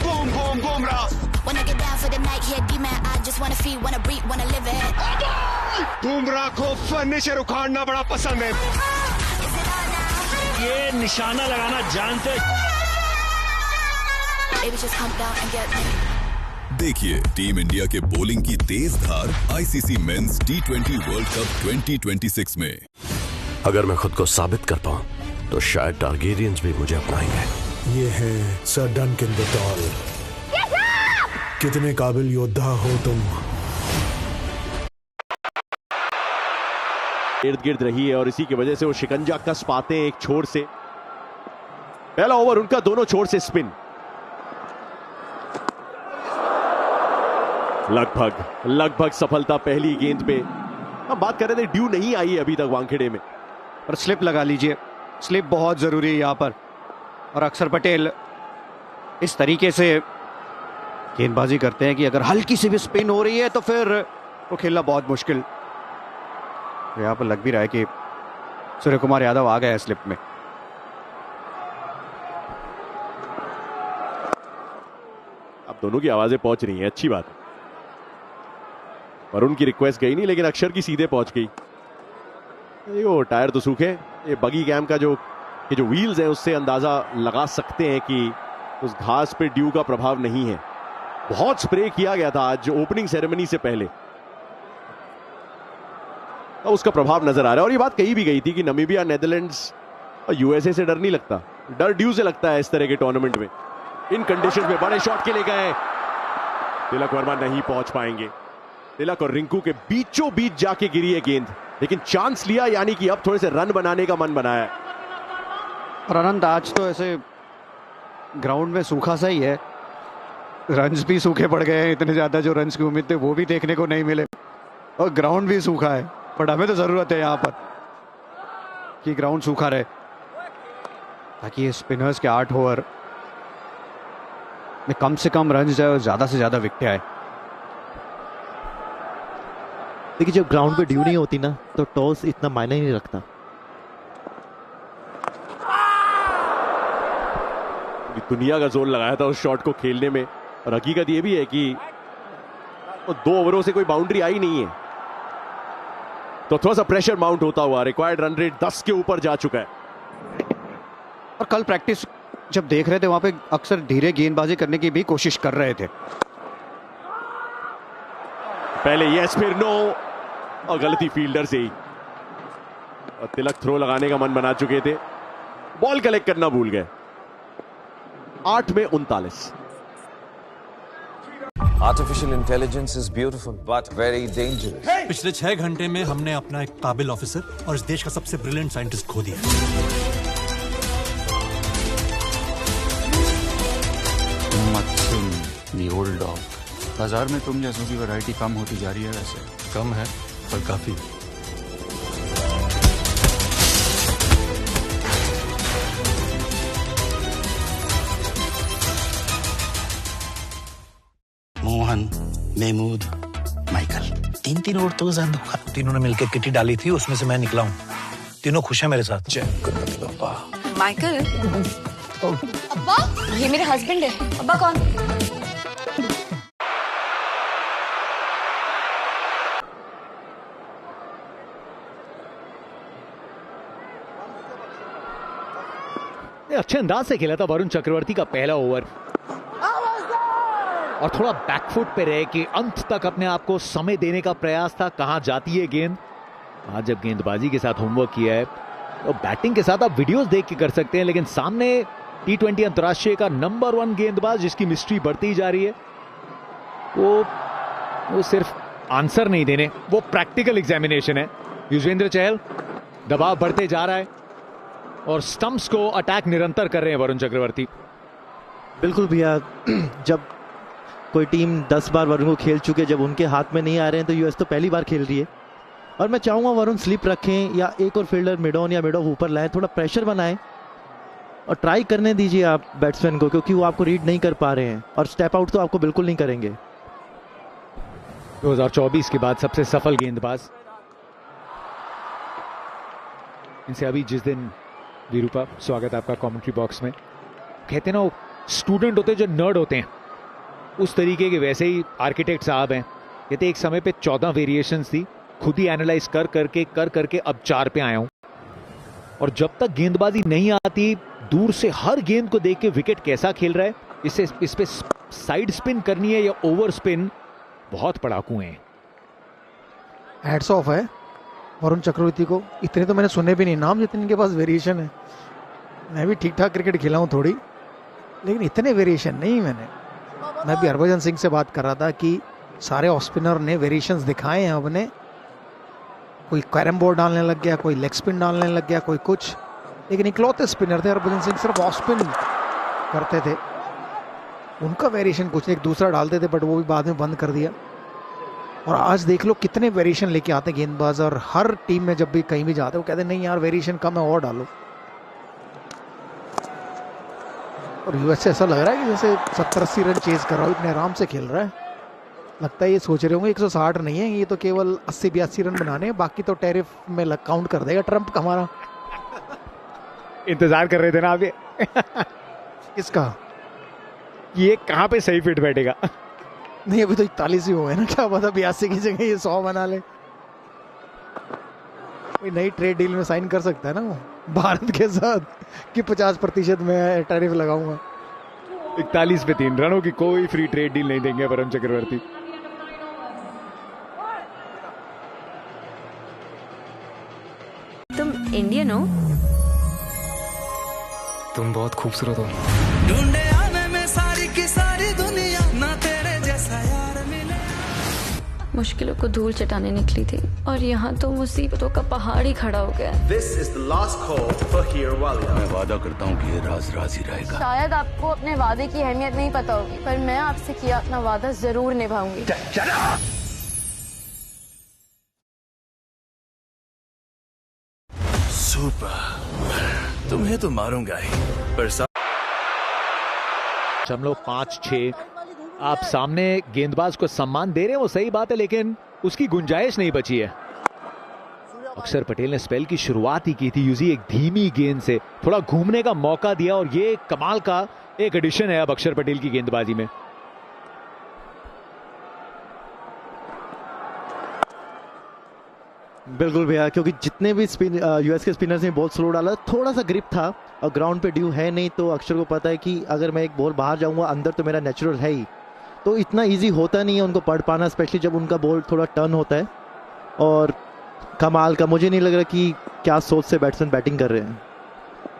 Boom boom Bumrah. Wanna get down for the night, here D-man. I just wanna feel, wanna breathe, wanna live it. Bumrah को फर्नीचर उखाड़ना बड़ा पसंद है। ये निशाना लगाना जानते। Baby, just calm down and get me. देखिए टीम इंडिया के बॉलिंग की तेज धार ICC men's T20 world cup 2026 में। अगर मैं खुद को साबित कर पाऊं तो शायद टारगेरियंस भी मुझे अपनाएंगे। ये है सर डंकन बटॉल। कितने काबिल योद्धा हो तुम। इर्द गिर्द रही है और इसी की वजह से वो शिकंजा कस पाते हैं एक छोर से। पहला ओवर उनका दोनों छोर से स्पिन। लगभग सफलता पहली गेंद पे। हम बात कर रहे थे ड्यू नहीं आई है अभी तक वानखेड़े में, पर स्लिप लगा लीजिए, स्लिप बहुत जरूरी है यहां पर। और अक्षर पटेल इस तरीके से गेंदबाजी करते हैं कि अगर हल्की सी भी स्पिन हो रही है तो फिर वो खेलना बहुत मुश्किल। यहां पर लग भी रहा है कि सूर्य कुमार यादव आ गया है स्लिप में। अब दोनों की आवाजें पहुंच रही हैं, अच्छी बात है। वरुण की रिक्वेस्ट गई नहीं, लेकिन अक्षर की सीधे पहुंच गई। वो टायर तो सूखे। ये बगी कैम का जो व्हील्स हैं उससे अंदाजा लगा सकते हैं कि उस घास पे ड्यू का प्रभाव नहीं है। बहुत स्प्रे किया गया था आज ओपनिंग सेरेमनी से पहले, तो उसका प्रभाव नजर आ रहा है। और ये बात कही भी गई थी कि नामीबिया, नेदरलैंड्स और यूएसए से डर नहीं लगता, डर ड्यू से लगता है इस तरह के टूर्नामेंट में। इन कंडीशंस में बड़े शॉट के लिए गए, तिलक वर्मा नहीं पहुंच पाएंगे। तिलक और रिंकू के बीचों बीच जाके गिरी है गेंद, लेकिन चांस लिया, यानी कि अब थोड़े से रन बनाने का मन बनाया है। और अनंत आज तो ऐसे ग्राउंड में सूखा सा ही है, रन्स भी सूखे पड़ गए हैं। इतने ज्यादा जो रन्स की उम्मीद थे वो भी देखने को नहीं मिले, और ग्राउंड भी सूखा है। बट हमें तो जरूरत है यहाँ पर कि ग्राउंड सूखा रहे, ताकि ये स्पिनर्स के 8 ओवर में कम से कम रन जाए और ज्यादा से ज्यादा विकेट आए। देखिए जब ग्राउंड पे ड्यू नहीं होती ना तो टॉस इतना मायने नहीं रखता। दुनिया का जोर लगाया था उस शॉट को खेलने में, और हकीकत ये भी है कि 2 ओवरों से कोई बाउंड्री आई नहीं है, तो थोड़ा सा प्रेशर माउंट होता हुआ रिक्वायर्ड रन रेट 10 के ऊपर जा चुका है। और कल प्रैक्टिस जब देख रहे थे वहां पे अक्सर धीरे गेंदबाजी करने की भी कोशिश कर रहे थे। पहले यस फिर नो, और गलती फील्डर से ही। और तिलक थ्रो लगाने का मन बना चुके थे, बॉल कलेक्ट करना भूल गए। 8 में 39। Artificial intelligence is beautiful but very dangerous. पिछले 6 घंटे में हमने अपना एक काबिल ऑफिसर और इस देश का सबसे ब्रिलियंट साइंटिस्ट खो दिया। The old dog. बाजार में तुम जैसों की वैरायटी कम होती जा रही है। वैसे कम है पर काफी। मोहन, महमूद, माइकल, 3 औरतों के साथ धोखा। तीनों ने मिलकर किटी डाली थी, उसमें से मैं निकला हूँ। तीनों खुश हैं मेरे साथ। माइकल, अब्बा, ये मेरे हस्बैंड है। अब्बा कौन? अच्छे अंदाज से खेला था वरुण चक्रवर्ती का पहला ओवर, और थोड़ा बैकफुट पे रहे कि अंत तक अपने आप को समय देने का प्रयास था। कहां जाती है गेंद। आज जब गेंदबाजी के साथ होमवर्क किया है तो बैटिंग के साथ आप वीडियोस देख के कर सकते हैं, लेकिन सामने T20 अंतर्राष्ट्रीय का नंबर 1 गेंदबाज जिसकी मिस्ट्री बढ़ती ही जा रही है, वो सिर्फ आंसर नहीं देने, वो प्रैक्टिकल एग्जामिनेशन है। युजवेंद्र चहल दबाव बढ़ते जा रहा है और स्टंप्स को अटैक निरंतर कर रहे हैं वरुण चक्रवर्ती। बिल्कुल भैया, जब कोई टीम 10 बार वरुण को खेल चुके, जब उनके हाथ में नहीं आ रहे हैं तो यूएस तो पहली बार खेल रही है। और मैं चाहूंगा वरुण स्लिप रखें या एक और फील्डर मिड ऑन या मिड ऑफ ऊपर लाएं, थोड़ा प्रेशर बनाएं, और ट्राई करने दीजिए आप बैट्समैन को, क्योंकि वो आपको रीड नहीं कर पा रहे हैं और स्टेप आउट तो आपको बिल्कुल नहीं करेंगे। 2024 के बाद सबसे सफल गेंदबाज इनसे अभी जिस दिन वीरूपा, स्वागत आपका कमेंट्री बॉक्स में। कहते हैं ना, स्टूडेंट होते हैं जो नर्ड होते हैं, उस तरीके के वैसे ही आर्किटेक्ट साहब हैं। कहते एक समय पे 14 वेरिएशंस थी, खुद ही एनालाइज कर करके अब 4 पे आया हूं। और जब तक गेंदबाजी नहीं आती, दूर से हर गेंद को देख के विकेट कैसा खेल रहा है, इस पे साइड स्पिन करनी है या ओवर स्पिन, बहुत पढ़ाकू हैं। हैट्स ऑफ है वरुण चक्रवर्ती को, इतने तो मैंने सुने भी नहीं नाम जितने इनके पास वेरिएशन है। मैं भी ठीक ठाक क्रिकेट खेला हूँ थोड़ी, लेकिन इतने वेरिएशन नहीं। मैं भी हरभजन सिंह से बात कर रहा था कि सारे ऑफ स्पिनर ने वेरिएशंस दिखाए हैं अपने। कोई कैरम बोर्ड डालने लग गया, कोई लेग स्पिन डालने लग गया, कोई कुछ, लेकिन इकलौते स्पिनर थे हरभजन सिंह, सिर्फ ऑफ स्पिन करते थे। उनका वेरिएशन कुछ एक दूसरा डालते थे, बट वो भी बाद में बंद कर दिया। और आज देख लो कितने वेरिएशन लेके आते गेंदबाज, और हर टीम में जब भी कहीं भी जाते वो कहते नहीं यार वेरिएशन कम है और डालो। और यूएस से ऐसा लग रहा है कि जैसे 70-80 रन चेज कर रहा हो, इतने आराम से खेल रहा है। लगता है ये सोच रहे होंगे 160 नहीं है, ये तो केवल 80-82 रन बनाने हैं, बाकी तो टैरिफ में काउंट कर देगा ट्रम्प का। हमारा इंतजार कर रहे थे ना आप ये किसका, ये कहां पे सही फिट बैठेगा। नहीं अभी तो 41 ही हुए ना, क्या पता 82 की जगह ये 100 बना ले। कोई नई ट्रेड डील में साइन कर सकता है ना वो भारत के साथ कि 50% में टैरिफ लगाऊंगा। 41 पे 3 रनों की कोई फ्री ट्रेड डील नहीं देंगे वरुण चक्रवर्ती। तुम इंडियन हो? तुम बहुत खूबसूरत हो। ढूंढे आने में सारी की सारी दुनिया, ना तेरे जैसा यार मिले। मुश्किलों को धूल चटाने निकली थी और यहाँ तो मुसीबतों का पहाड़ ही खड़ा हो गया। This is the last call for Hirwalia. मैं वादा करता हूँ कि ये राज राज ही रहेगा। शायद आपको अपने वादे की अहमियत नहीं पता होगी, पर मैं आपसे किया अपना वादा जरूर निभाऊंगी। सुपर, तुम्हें तो मारूंगा ही, पर 5-6 आप सामने गेंदबाज को सम्मान दे रहे हैं, वो सही बात है, लेकिन उसकी गुंजाइश नहीं बची है। अक्षर पटेल ने स्पेल की शुरुआत ही की थी यूजी एक धीमी गेंद से, थोड़ा घूमने का मौका दिया, और ये कमाल का एक एडिशन है अब अक्षर पटेल की गेंदबाजी में। बिल्कुल भैया, क्योंकि जितने भी यूएस के स्पिनर्स ने बहुत स्लो डाला, थोड़ा सा ग्रिप था और ग्राउंड पे ड्यू है नहीं, तो अक्षर को पता है कि अगर मैं एक बॉल बाहर जाऊंगा अंदर तो मेरा नेचुरल है ही, तो इतना इजी होता नहीं है उनको पढ़ पाना, स्पेशली जब उनका बॉल थोड़ा टर्न होता है। और कमाल का, मुझे नहीं लग रहा कि क्या सोच से बैट्समैन बैटिंग कर रहे हैं।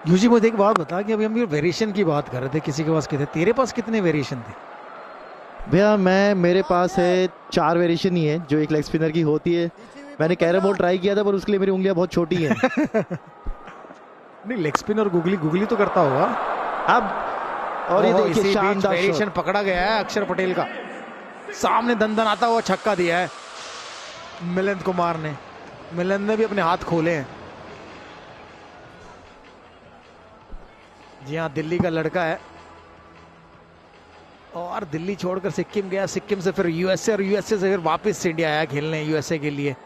यूजी मुझे एक बात बता कि अभी हम वेरिएशन की बात कर रहे थे, किसी के पास कितने, तेरे पास कितने वेरिएशन थे? भैया मेरे पास है 4 वेरिएशन ही है, जो एक लेग स्पिनर की होती है। मैंने कैरम बोर्ड ट्राई किया था, पर उसके लिए मेरी उंगलियां बहुत छोटी हैं। नहीं, लेग स्पिन और गुगली तो करता होगा अब। और ये देखिए शानदार वेरिएशन पकड़ा गया है अक्षर पटेल का, सामने दंदन आता हुआ छक्का दिया है मिलिंद कुमार ने। मिलिंद ने भी अपने हाथ खोले हैं। जी हाँ, दिल्ली का लड़का है और दिल्ली छोड़कर सिक्किम गया, सिक्किम से फिर यूएसए, और यूएसए से फिर वापस इंडिया आया खेलने यूएसए के लिए।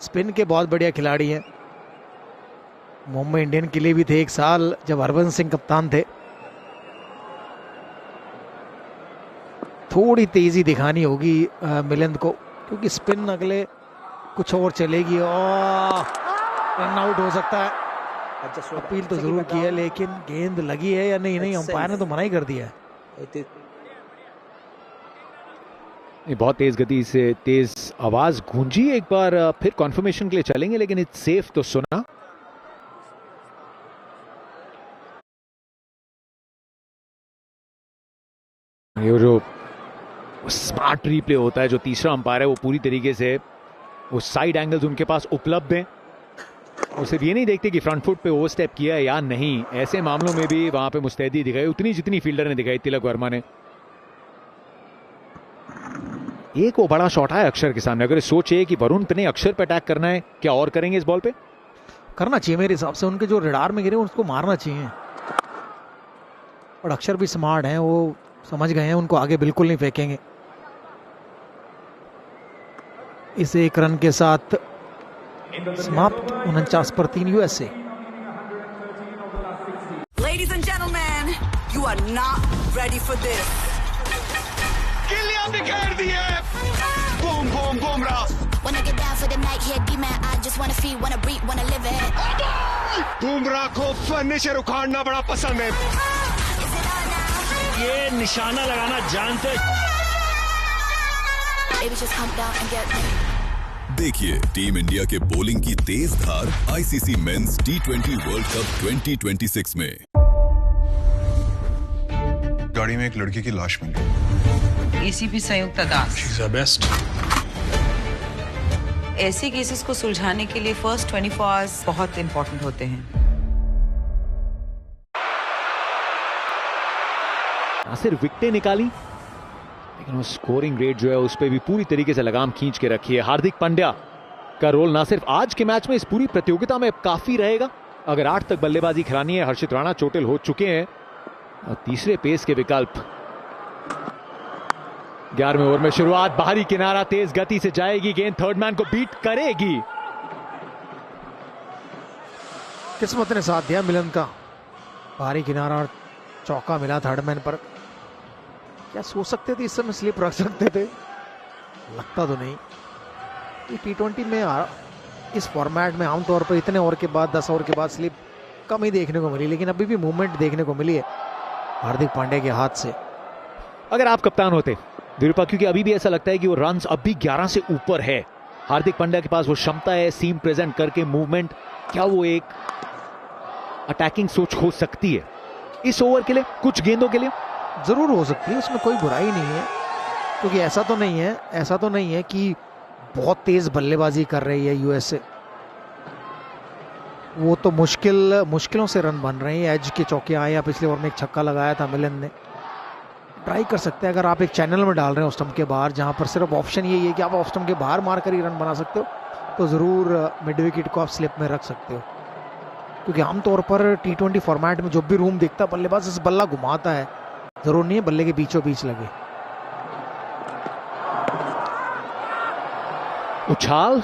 स्पिन के बहुत बढ़िया खिलाड़ी हैं। मुंबई इंडियन के लिए भी थे एक साल जब हरभजन सिंह कप्तान थे। थोड़ी तेजी दिखानी होगी मिलिंद को, क्योंकि स्पिन अगले कुछ और चलेगी और रन आउट हो सकता है। अपील तो जरूर की है, लेकिन गेंद लगी है या नहीं अंपायर ने तो मना ही कर दिया है। बहुत तेज गति से तेज आवाज गूंजी, एक बार फिर कॉन्फर्मेशन के लिए चलेंगे, लेकिन इट्स सेफ तो सुना। ये जो स्मार्ट रिप्ले होता है, जो तीसरा अंपायर है वो पूरी तरीके से वो साइड एंगल्स उनके पास उपलब्ध हैं, और सिर्फ ये नहीं देखते कि फ्रंट फुट पे ओवर स्टेप किया है या नहीं। ऐसे मामलों में भी वहां पे मुस्तैदी दिखाई, उतनी जितनी फील्डर ने दिखाई, तिलक वर्मा ने। एक वो बड़ा शॉट है अक्षर के सामने, अगर सोचे कि वरुण ने अक्षर पे अटैक करना है, क्या और करेंगे इस बॉल पे? करना चाहिए मेरे हिसाब से, उनके जो रडार में गिरे उसको मारना चाहिए। और अक्षर भी स्मार्ट हैं, वो समझ गए हैं उनको आगे बिल्कुल नहीं फेंकेंगे। इस एक रन के साथ समाप्त 49 पर 3 USA. Ladies and gentlemen, you are not ready for this. गिलियां बिखेर दिए। Boom boom Bumrah. Wanna get down for the night, yeah, D-man. I just wanna feel, wanna breathe, wanna live it. Bumrah को फर्नीचर उखाड़ना बड़ा पसंद है। ये निशाना लगाना जानते। Baby, just come down and get me. देखिए टीम इंडिया के बॉलिंग की तेज धार ICC men's T20 world cup 2026 में। गाड़ी में एक लड़की की लाश मिली। ACP Sanyukta Das. She's our best. ऐसे केसेस को सुलझाने के लिए फर्स्ट 24 आवर्स बहुत इंपॉर्टेंट होते हैं। ना सिर्फ विकेटें निकाली, लेकिन वो स्कोरिंग रेट जो है उस पर भी पूरी तरीके से लगाम खींच के रखी है। हार्दिक पांड्या का रोल ना सिर्फ आज के मैच में, इस पूरी प्रतियोगिता में काफी रहेगा। अगर 8 तक बल्लेबाजी खिलानी है, हर्षित राणा चोटिल हो चुके हैं और तीसरे पेस के विकल्प। 11वें ओवर में शुरुआत, बाहरी किनारा तेज गति से जाएगी, गेंद थर्ड मैन को बीट करेगी। किस्मत ने साथ दिया मिलन का, बाहरी किनारा और चौका मिला थर्ड मैन पर। क्या सोच सकते थे इस समय स्लिप रख सकते थे? लगता तो नहीं। ये T20 में इस फॉर्मेट में आमतौर पर इतने ओवर के बाद 10 ओवर के बाद स्लिप कम ही देखने को मिली, लेकिन अभी भी मूवमेंट देखने को मिली है हार्दिक पांड्या के हाथ से। अगर आप कप्तान होते वीरूपा, क्योंकि अभी भी ऐसा लगता है कि वो रन्स अभी 11 से ऊपर है, हार्दिक पांड्या के पास वो क्षमता है सीम प्रेजेंट करके मूवमेंट, क्या वो एक अटैकिंग सोच हो सकती है इस ओवर के लिए, कुछ गेंदों के लिए? जरूर हो सकती है, उसमें कोई बुराई नहीं है, क्योंकि ऐसा तो नहीं है कि बहुत तेज बल्लेबाजी कर रही है यूएसए। वो तो मुश्किलों से रन बन रहे हैं। एज के चौके आए या पिछले ओवर में एक छक्का लगाया था मिलन ने। ट्राई कर सकते हैं, अगर आप एक चैनल में डाल रहे हैं स्टंप के बाहर, जहां पर सिर्फ ऑप्शन यही है कि आप स्टंप के बाहर मारकर ही रन बना सकते हो, तो जरूर मिड विकेट को आप स्लिप में रख सकते हो। क्योंकि आमतौर पर T20 फॉर्मेट में जो भी रूम दिखता है, बल्लेबाज इस बल्ला घुमाता है, जरूर नहीं है बल्ले के बीचों बीच लगे। उछाल,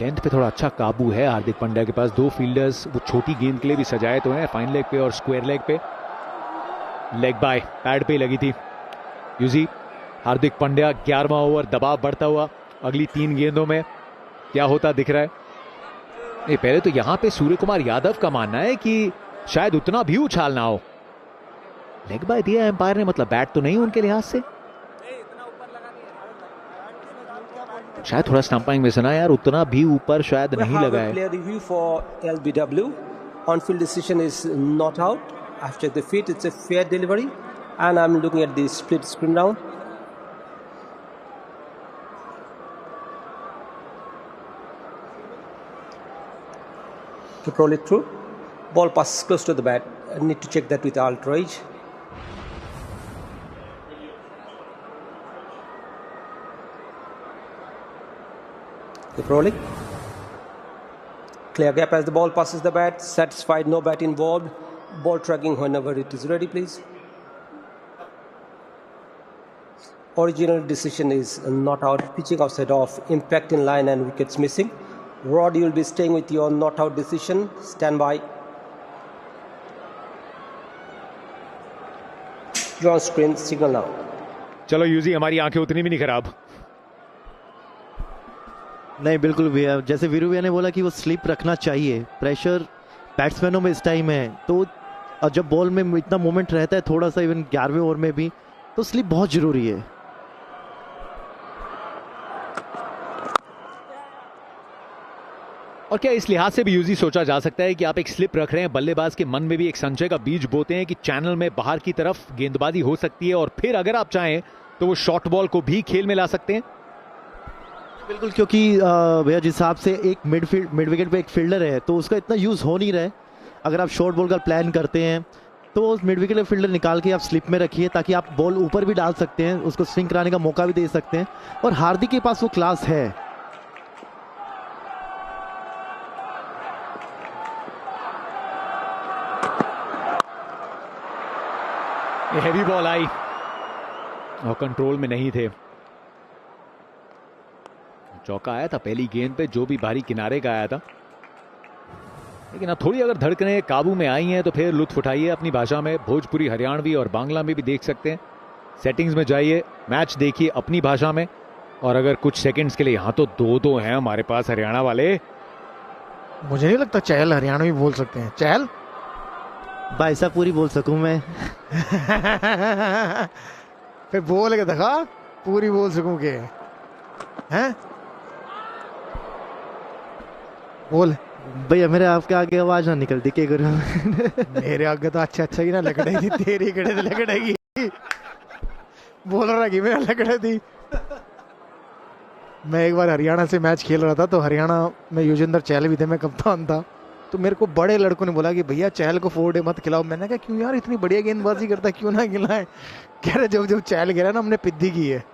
लेंथ पे थोड़ा अच्छा काबू है हार्दिक पांड्या के पास। 2 फील्डर्स वो छोटी गेंद के लिए भी सजाए तो हैं, फाइन लेग पे और स्क्वायर लेग पे। लेग बाय पैड पे लगी थी यूजी। हार्दिक पांड्या 11वां ओवर, दबाव बढ़ता हुआ अगली 3 गेंदों में क्या होता दिख रहा है। नहीं, पहले तो यहां पे सूर्य कुमार यादव का मानना है कि शायद उतना भी उछाल ना हो। लेग बाय दिया एम्पायर ने, मतलब बैट तो नहीं उनके लिहाज से, शायद थोड़ा स्टंपिंग में सुना यार, उतना भी ऊपर शायद नहीं लगा है। Player review for LBW. On-field decision is not out. I've checked the feet. It's a fair delivery, and I'm looking at the split screen round. To roll it through. Ball passes close to the bat. I need to check that with Ultra Edge. Keep rolling. Clear gap as the ball passes the bat. Satisfied, no bat involved. Ball tracking whenever it is ready, please. Original decision is not out. Pitching outside off. Impact in line and wickets missing. Rod, you will be staying with your not out decision. Stand by. Draw screen signal now. चलो यूजी, हमारी आंखें उतनी भी नहीं खराब। नहीं, बिल्कुल भैया, जैसे वीरू भैया ने बोला कि वो स्लिप रखना चाहिए। प्रेशर बैट्समैनों में इस टाइम है, तो जब बॉल में इतना मोमेंट रहता है थोड़ा सा, इवन 11वें ओवर में भी, तो स्लिप बहुत जरूरी है। और क्या इस लिहाज से भी यूजी सोचा जा सकता है कि आप एक स्लिप रख रहे हैं, बल्लेबाज के मन में भी एक संशय का बीज बोते हैं कि चैनल में बाहर की तरफ गेंदबाजी हो सकती है, और फिर अगर आप चाहें तो वो शॉर्ट बॉल को भी खेल में ला सकते हैं। बिल्कुल, क्योंकि भैया जिस हिसाब से एक मिड विकेट पे एक फील्डर है, तो उसका इतना यूज हो नहीं रहा है। अगर आप शॉर्ट बॉल का प्लान करते हैं तो उस मिड विकेट फील्डर निकाल के आप स्लिप में रखिए, ताकि आप बॉल ऊपर भी डाल सकते हैं, उसको स्विंग कराने का मौका भी दे सकते हैं। और हार्दिक के पास वो क्लास है। हैवी बॉल आई और कंट्रोल में नहीं थे। चौका आया था पहली गेंद पे, जो भी बाहरी किनारे का आया था। लेकिन अब थोड़ी अगर धड़कनें काबू में आई हैं तो फिर लुत्फ उठाइए अपनी भाषा में, भोजपुरी, हरियाणवी और बांग्ला में भी देख सकते हैं। सेटिंग्स में जाइए, मैच देखिए अपनी भाषा में। और अगर कुछ सेकंड्स के लिए, यहाँ तो 2-2 हैं हमारे पास हरियाणा वाले। मुझे नहीं लगता चहल हरियाणवी बोल सकते हैं। चहल भाई साहब पूरी बोल सकूं मैं। फिर बोल के दिखा, पूरी बोल सकूं के हैं? बोल भैया, मेरे आपके आगे आवाज ना निकलती क्या करूं? मेरे आगे तो अच्छा ही ना लकड़ेगी, तेरी कड़े तो लकड़ेगी। बोल रहा कि मेरा लकड़े थी। मैं एक बार हरियाणा से मैच खेल रहा था, तो हरियाणा में युजवेंद्र चहल भी थे, मैं कप्तान था। तो मेरे को बड़े लड़कों ने बोला कि भैया चहल को 4 डे मत खिलाओ। मैंने कहा क्यों यार, इतनी बढ़िया गेंदबाजी करता है, क्यों ना खिलाएं? कह रहे जब चहल गिरा ना, हमने पिद्दी की है,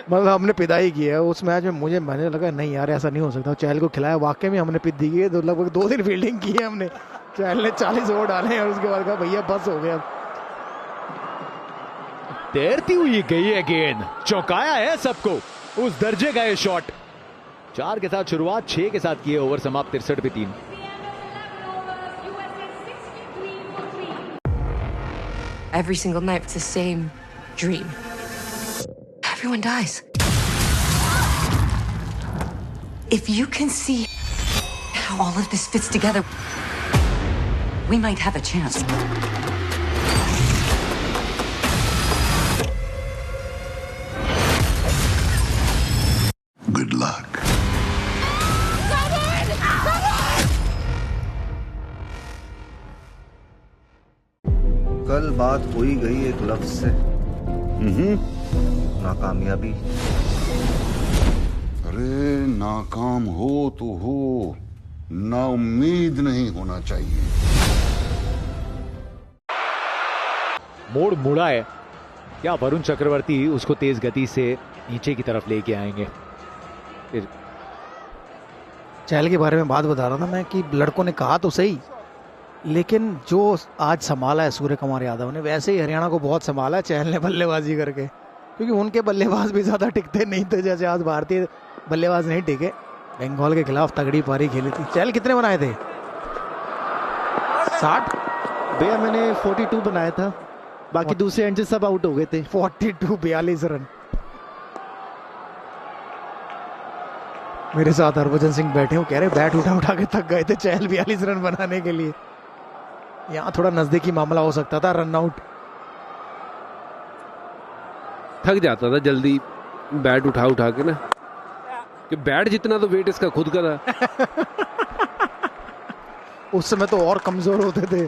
मतलब हमने पिदाई की है उस मैच में। मैंने लगा नहीं यार ऐसा नहीं हो सकता, चहल को खिलाया, वाकई में हमने पिद्दी की है। तो लगभग 2 दिन फील्डिंग की है हमने। चहल ने 40 ओवर डाले और उसके बाद कहा भैया बस हो गया। तैरती हुई गई है गेंद, चौंकाया है सबको, उस दर्जे का ये शॉट। 4 के साथ शुरुआत, 6 के साथ किए ओवर समाप्त, 63 पे 3। Every single night it's the same dream. Everyone dies. If you can see how all of this fits together, we might have a chance. Good luck. कल बात हो ही गई एक लफ्ज से, नाकामयाबी। अरे नाकाम हो तो हो, ना उम्मीद नहीं होना चाहिए। मोड़ मुड़ा है क्या? वरुण चक्रवर्ती उसको तेज गति से नीचे की तरफ लेके आएंगे। फिर चहल के बारे में बात बता रहा था मैं कि लड़कों ने कहा तो सही, लेकिन जो आज संभाला है सूर्य कुमार यादव ने, वैसे ही हरियाणा को बहुत संभाला है चहल ने बल्लेबाजी करके। क्योंकि उनके बल्लेबाज भी ज़्यादा टिकते नहीं थे जैसे आज भारतीय बल्लेबाज नहीं टिके। बंगाल के खिलाफ तगड़ी पारी खेली थी। चहल कितने बनाए थे? 60? भैया मैंने 42 बनाया था, बाकी दूसरे एंड से सब आउट हो गए थे। 42, 42 रन। मेरे साथ हरभजन सिंह बैठे हो, कह रहे बैट उठा के थक गए थे चहल 42 रन बनाने के लिए। यहाँ थोड़ा नजदीकी मामला हो सकता था, रन आउट। थक जाता था जल्दी बैट उठा के ना, कि बैट जितना तो वेट इसका खुद का था। उस समय तो और कमजोर होते थे।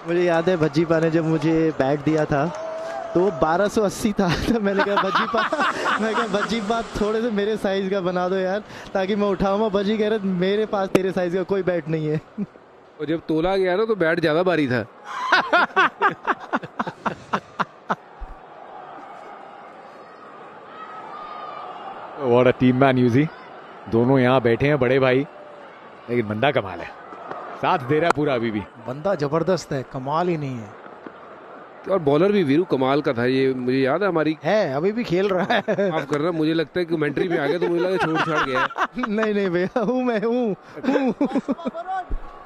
मुझे याद है भज्जीपा ने जब मुझे बैट दिया था तो 1280 था। तो मैंने कहा भज्जीपा थोड़े से मेरे साइज का बना दो यार, ताकि मैं उठाऊंगा। भज्जी कह रहे मेरे पास तेरे साइज का कोई बैट नहीं है। और जब तोला गया ना तो बैट ज्यादा भारी था। व्हाट अ टीम मैन यूजी। दोनों यहाँ बैठे हैं बड़े भाई, लेकिन बंदा कमाल है, साथ दे रहा है पूरा। अभी भी बंदा जबरदस्त है, कमाल ही नहीं है। और बॉलर भी वीरू कमाल का था। ये मुझे याद है हमारी है, अभी भी खेल रहा है। माफ करना, मुझे लगता है कमेंट्री में आ गया तो मुझे लगा छोड़ छाड़ गया। नहीं भैया, हूँ मैं हूँ।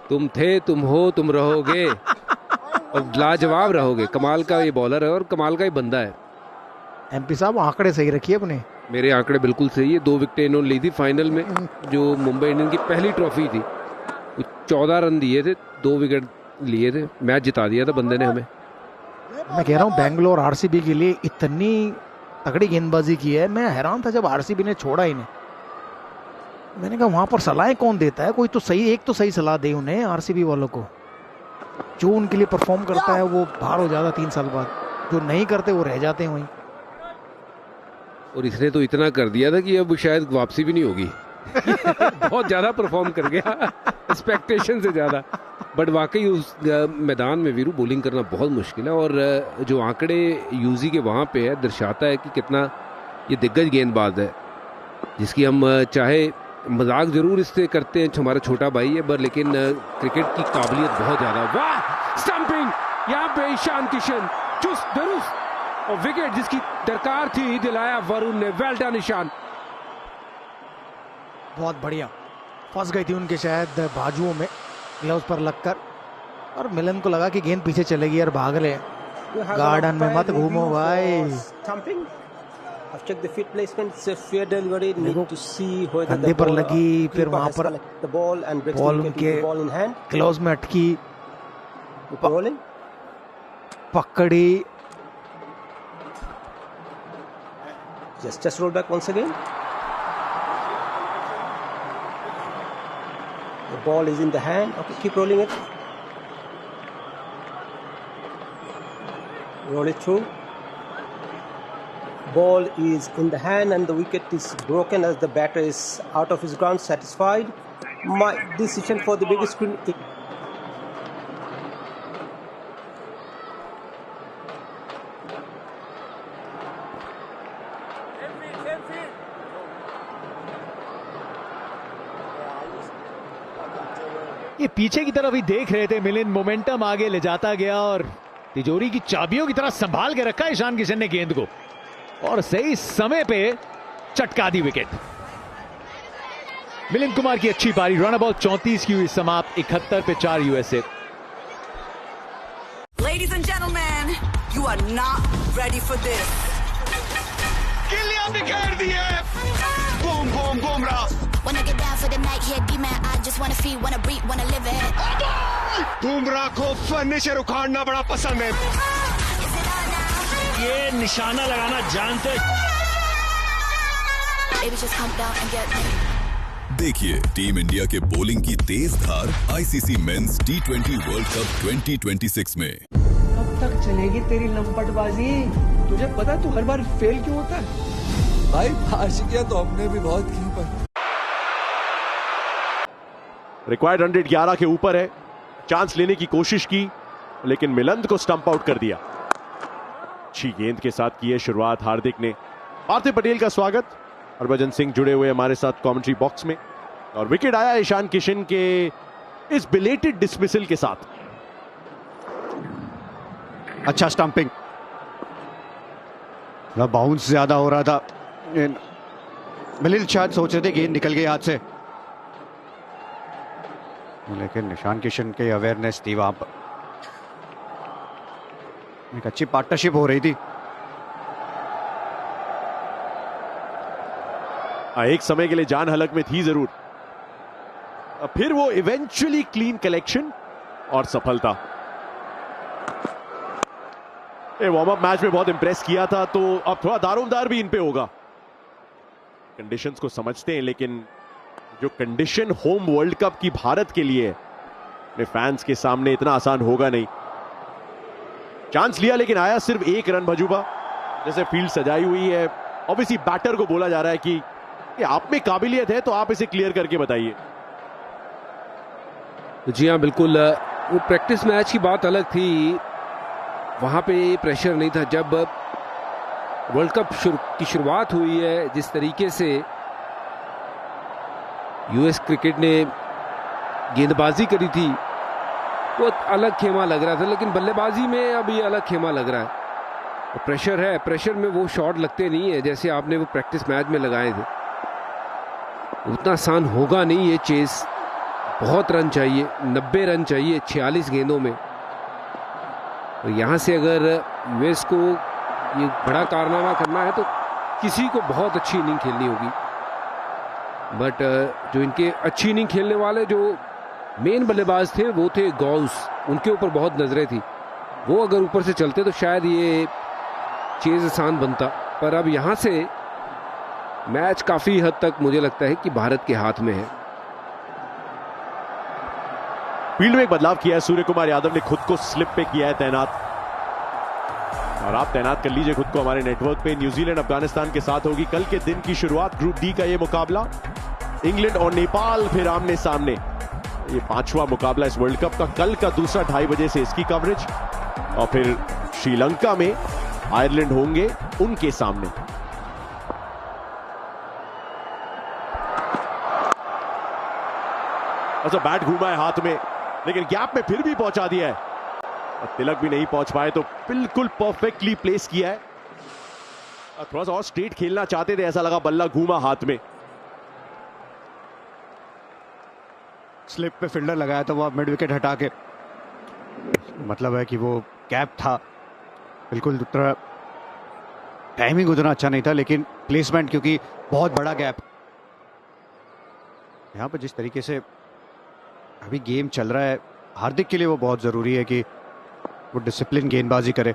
तुम थे, तुम हो, तुम रहोगे और लाजवाब रहोगे। कमाल का ये बॉलर है और कमाल का ही बंदा है। एमपी साहब आंकड़े सही रखिए अपने। मेरे आंकड़े बिल्कुल सही है। 2 विकेटें इन्होंने ली थी फाइनल में, जो मुंबई इंडियंस की पहली ट्रॉफी थी। 14 रन दिए थे, 2 विकेट लिए थे, मैच जिता दिया था बंदे ने हमें। मैं कह रहा हूँ बेंगलोर आरसीबी के लिए इतनी तगड़ी गेंदबाजी की है। मैं हैरान था जब आरसीबी ने छोड़ा इन्हें। मैंने कहा वहां पर सलाहें कौन देता है? कोई तो सही, एक तो सही सलाह दे उन्हें आरसीबी वालों को। जो उनके लिए परफॉर्म करता है वो बाहर हो जाता 3 साल बाद, जो नहीं करते वो रह जाते हैं वहीं। और इसने तो इतना कर दिया था कि अब शायद वापसी भी नहीं होगी। बहुत ज्यादा परफॉर्म कर गया, एक्सपेक्टेशन से ज्यादा। बट वाकई उस मैदान में वीरू बॉलिंग करना बहुत मुश्किल है। और जो आंकड़े यूजी के वहाँ पे है, दर्शाता है कि कितना ये दिग्गज गेंदबाज है, जिसकी हम चाहे मजाक जरूर इससे करते हैं, हमारा छोटा भाई है, पर लेकिन क्रिकेट की काबिलियत बहुत ज़्यादा। वाह, स्टंपिंग यहाँ पे ईशान किशन चुस्त दुरुस्त और विकेट जिसकी दरकार थी दिलाया वरुण ने। Well done Ishan. बहुत बढ़िया। फंस गई थी उनके शायद बाजुओं में ग्लव्स पर लगकर, और मिलन को लगा कि गेंद पीछे चलेगी यार, भाग रहे हैं। गार्डन में मत घूमो भाई। कंधे पर लगी, फिर वहां पर बॉल उनके ग्लव्स में अटकी, पकड़ी। Just roll back once again. The ball is in the hand. Okay, keep rolling it. Roll it through. Ball is in the hand and the wicket is broken as the batter is out of his ground, satisfied. My decision for the biggest screen. ये पीछे की तरफ ही देख रहे थे मिलिंद, मोमेंटम आगे ले जाता गया और तिजोरी की चाबियों की तरह संभाल के रखा ईशान किशन ने गेंद को और सही समय पे चटका दी विकेट। मिलिंद कुमार की अच्छी पारी। रन बॉल 34 की हुई समाप्त, 71 पे 4 USA. Ladies and gentlemen, you are not ready for this. गिल्लियां बिखेर दी है। Boom boom Bumrah. Wanna get down for the night, here D-man. I just wanna feel, wanna breathe, wanna live it. Bumrah को फर्नीचर उखाड़ना बड़ा पसंद है। ये निशाना लगाना जानते। Baby, just calm down and get ready. देखिए टीम इंडिया के बॉलिंग की तेज धार ICC men's T20 world cup 2026 में। कब तक चलेगी तेरी लंपटबाजी? तुझे पता तू हर बार फेल क्यों होता है? भाई आशिकिया तो हमने भी बहुत की पर। रिक्वायर्ड 111 के ऊपर है। चांस लेने की कोशिश की लेकिन मिलंद को स्टंप आउट कर दिया। अच्छी गेंद के साथ की है शुरुआत हार्दिक ने। पार्थिव पटेल का स्वागत। हरभजन सिंह जुड़े हुए हमारे साथ कमेंट्री बॉक्स में और विकेट आया ईशान किशन के इस बिलेटेड डिसमिसल के साथ। अच्छा स्टंपिंग, बाउंस ज्यादा हो रहा था। मिलिंद शायद सोच रहे थे गेंद निकल गई हाथ से, लेकिन ईशान किशन के अवेयरनेस थी वहां पर। एक अच्छी पार्टनरशिप हो रही थी। एक समय के लिए जान हलक में थी जरूर, फिर वो इवेंचुअली क्लीन कलेक्शन और सफलता। वार्म अप मैच में बहुत इंप्रेस किया था, तो अब थोड़ा दारोमदार भी इन पे होगा। कंडीशंस को समझते हैं, लेकिन जो कंडीशन होम वर्ल्ड कप की भारत के लिए अपने फैंस के सामने इतना आसान होगा नहीं। चांस लिया लेकिन आया सिर्फ 1 रन। भजूबा जैसे फील्ड सजाई हुई है, ऑब्वियसली बैटर को बोला जा रहा है कि आप में काबिलियत है तो आप इसे क्लियर करके बताइए। जी हाँ बिल्कुल, वो प्रैक्टिस मैच की बात अलग थी, वहां पे प्रेशर नहीं था। जब वर्ल्ड कप की शुरुआत हुई है, जिस तरीके से यूएस क्रिकेट ने गेंदबाजी करी थी वो अलग खेमा लग रहा था, लेकिन बल्लेबाजी में अब ये अलग खेमा लग रहा है। तो प्रेशर है, प्रेशर में वो शॉट लगते नहीं है जैसे आपने वो प्रैक्टिस मैच में लगाए थे। उतना आसान होगा नहीं ये चेस। बहुत रन चाहिए, 90 रन चाहिए 46 गेंदों में। तो यहाँ से अगर यूएस को ये बड़ा कारनामा करना है तो किसी को बहुत अच्छी इनिंग खेलनी होगी। बट जो इनके अच्छी इनिंग खेलने वाले जो मेन बल्लेबाज थे वो थे गॉल्स, उनके ऊपर बहुत नजरें थी। वो अगर ऊपर से चलते तो शायद ये चेज आसान बनता। पर अब यहाँ से मैच काफी हद तक मुझे लगता है कि भारत के हाथ में है। फील्ड में एक बदलाव किया है, सूर्य कुमार यादव ने खुद को स्लिप पे किया है तैनात। और आप तैनात कर लीजिए खुद को हमारे नेटवर्क पे। न्यूजीलैंड अफगानिस्तान के साथ होगी कल के दिन की शुरुआत। ग्रुप डी का ये मुकाबला, इंग्लैंड और नेपाल फिर आमने सामने। ये 5वां मुकाबला इस वर्ल्ड कप का। कल का दूसरा 2:30 बजे से इसकी कवरेज, और फिर श्रीलंका में आयरलैंड होंगे उनके सामने। अच्छा बैट घूमा है हाथ में, लेकिन गैप में फिर भी पहुंचा दिया है। और तिलक भी नहीं पहुंच पाए, तो बिल्कुल परफेक्टली प्लेस किया है। थोड़ा सा और स्ट्रेट खेलना चाहते थे, ऐसा लगा बल्ला घूमा हाथ में। स्लिप पे फील्डर लगाया था वो, अब मिड विकेट हटा के, मतलब है कि वो गैप था बिल्कुल उतना, टाइमिंग उतना अच्छा नहीं था, लेकिन प्लेसमेंट क्योंकि बहुत बड़ा गैप। यहाँ पर जिस तरीके से अभी गेम चल रहा है, हार्दिक के लिए वो बहुत जरूरी है कि वो डिसिप्लिन गेंदबाजी करे।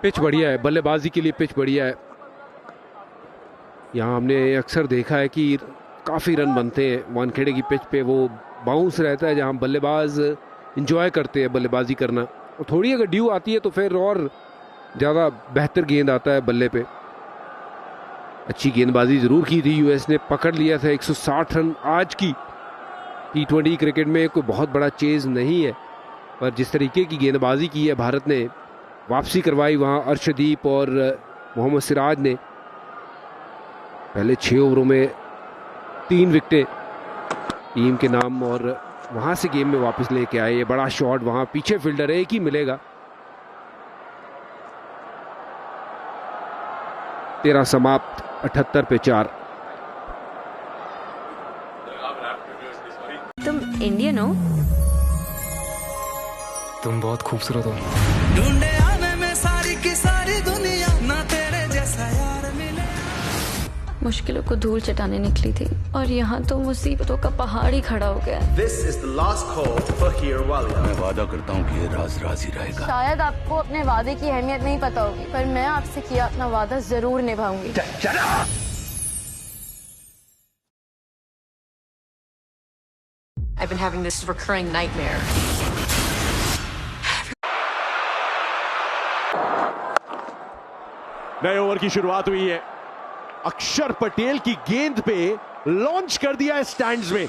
पिच बढ़िया है, बल्लेबाजी के लिए पिच बढ़िया है। यहाँ हमने अक्सर देखा है कि काफ़ी रन बनते हैं वानखेड़े की पिच पे, वो बाउंस रहता है जहाँ बल्लेबाज इंजॉय करते हैं बल्लेबाजी करना, और थोड़ी अगर ड्यू आती है तो फिर और ज़्यादा बेहतर गेंद आता है बल्ले पे। अच्छी गेंदबाजी ज़रूर की थी यूएस ने, पकड़ लिया था 160 रन। आज की T20 क्रिकेट में कोई बहुत बड़ा चेज़ नहीं है, पर जिस तरीके की गेंदबाजी की है भारत ने, वापसी करवाई वहाँ अर्शदीप और मोहम्मद सिराज ने। पहले 6 ओवरों में 3 विकेटें टीम के नाम, और वहाँ से गेम में वापस लेके आए। ये बड़ा शॉट, वहाँ पीछे फील्डर है, एक ही मिलेगा। 13 समाप्त, 78 पे 4। तुम इंडियन हो? तुम बहुत खूबसूरत हो। ढूंढे आने में सारी की सारी दुनिया, ना तेरे जैसा यार मिले। मुश्किलों को धूल चटाने निकली थी और यहाँ तो मुसीबतों का पहाड़ ही खड़ा हो गया। This is the last call for Hirwalia. मैं वादा करता हूँ कि ये राज राज ही रहेगा। शायद आपको अपने वादे की अहमियत नहीं पता होगी, पर मैं आपसे किया अपना वादा जरूर निभाऊंगी। I've been having this recurring nightmare. नए ओवर की शुरुआत हुई है। अक्षर पटेल की गेंद पे लॉन्च कर दिया है स्टैंड्स में।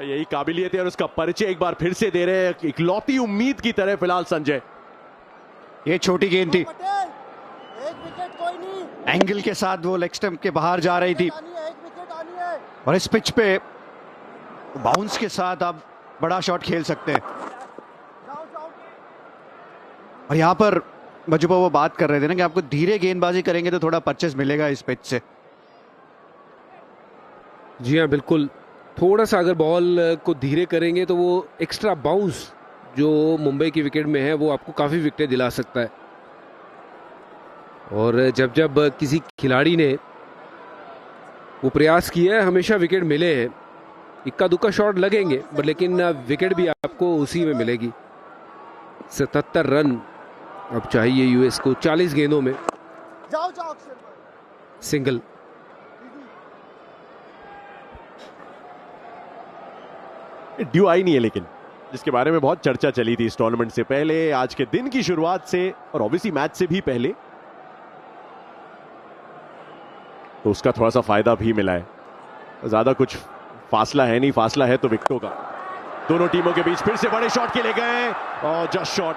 यही काबिलियत है और उसका परिचय एक बार फिर से दे रहे हैं, इकलौती उम्मीद की तरह फिलहाल संजय। ये छोटी गेंद थी, एंगल के साथ वो लेग स्टंप के बाहर जा रही थी, और इस पिच पे बाउंस के साथ आप बड़ा शॉट खेल सकते हैं। और यहां पर मजूबा वो बात कर रहे थे ना कि आपको धीरे गेंदबाजी करेंगे तो थोड़ा परचेस मिलेगा इस पिच से। जी हाँ, बिल्कुल। थोड़ा सा अगर बॉल को धीरे करेंगे तो वो एक्स्ट्रा बाउंस जो मुंबई की विकेट में है वो आपको काफ़ी विकेटें दिला सकता है। और जब जब किसी खिलाड़ी ने वो प्रयास किया है, हमेशा विकेट मिले हैं। इक्का दुक्का शॉट लगेंगे लेकिन विकेट भी आपको उसी में मिलेगी। 77 रन अब चाहिए यूएस को 40 गेंदों में। सिंगल। ड्यू आई नहीं है, लेकिन जिसके बारे में बहुत चर्चा चली थी इस टूर्नामेंट से पहले, आज के दिन की शुरुआत से और ऑब्वियसली मैच से भी पहले, तो उसका थोड़ा सा फायदा भी मिला है। ज्यादा कुछ फासला है नहीं, फासला है तो विकेटों का। दोनों टीमों के बीच फिर से बड़े शॉट के लिए गए और just shot.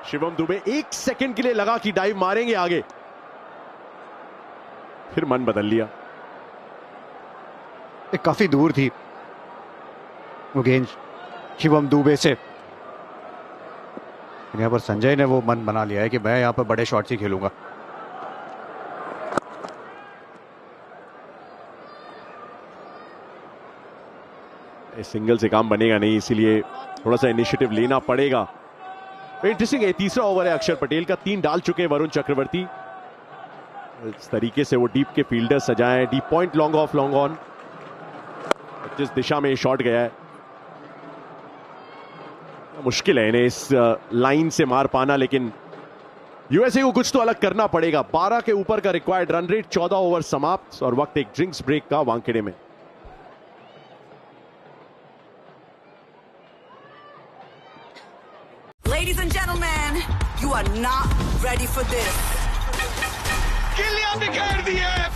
Shivam Dubey 1 second के लिए लगा कि डाइव मारेंगे आगे, फिर मन बदल लिया। काफी दूर थी वो गेंद शिवम दुबे से। यहाँ पर संजय ने वो मन बना लिया है कि मैं यहाँ पर बड़े शॉट्स ही खेलूंगा। सिंगल से काम बनेगा नहीं, इसीलिए थोड़ा सा इनिशिएटिव लेना पड़ेगा। इंटरेस्टिंग है, तीसरा ओवर है अक्षर पटेल का, 3 डाल चुके हैं वरुण चक्रवर्ती। इस तरीके से वो डीप के फील्डर सजाएं, deep point, long off, long on, जिस दिशा में शॉट गया है मुश्किल है इन्हें इस लाइन से मार पाना, लेकिन यूएसए को कुछ तो अलग करना पड़ेगा। 12 के ऊपर का रिक्वायर्ड रन रेट, 14 ओवर समाप्त और वक्त एक ड्रिंक्स ब्रेक का वानखेड़े में। Ladies and gentlemen, you are not ready for this. गिल्लियां बिखेर दी है।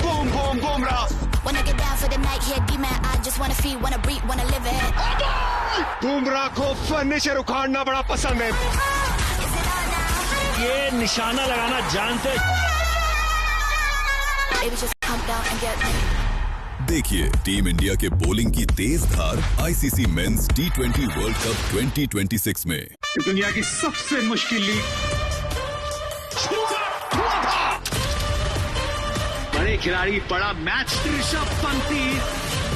Boom boom Bumrah. Wanna get down for the night, here be man. I just wanna feel, wanna breathe, wanna live it. Bumrah को फर्नीचर उखाड़ना बड़ा पसंद है। ये निशाना लगाना जानते। Baby, just come down and get me. देखिए टीम इंडिया के बॉलिंग की तेज धार ICC men's T20 world cup 2026 में। दुनिया की सबसे मुश्किल लीग, बड़े खिलाड़ी, बड़ा मैच, ऋषभ पंती,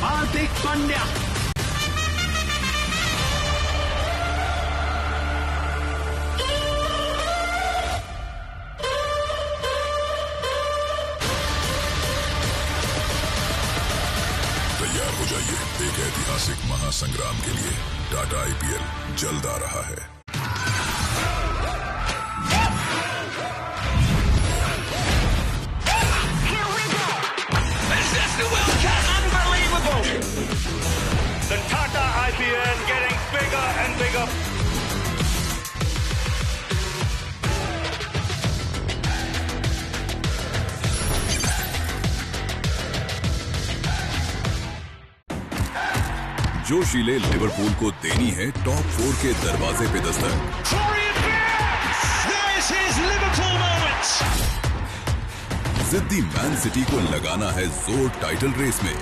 हार्दिक पांड्या। तैयार हो जाइए एक ऐतिहासिक महासंग्राम के लिए। टाटा IPL जल्द आ रहा है। The Tata IPL getting bigger and bigger. जोशीले लिवरपूल को देनी है टॉप 4 के दरवाजे पे दस्तक। जिद्दी मैन सिटी को लगाना है जोर टाइटल रेस में।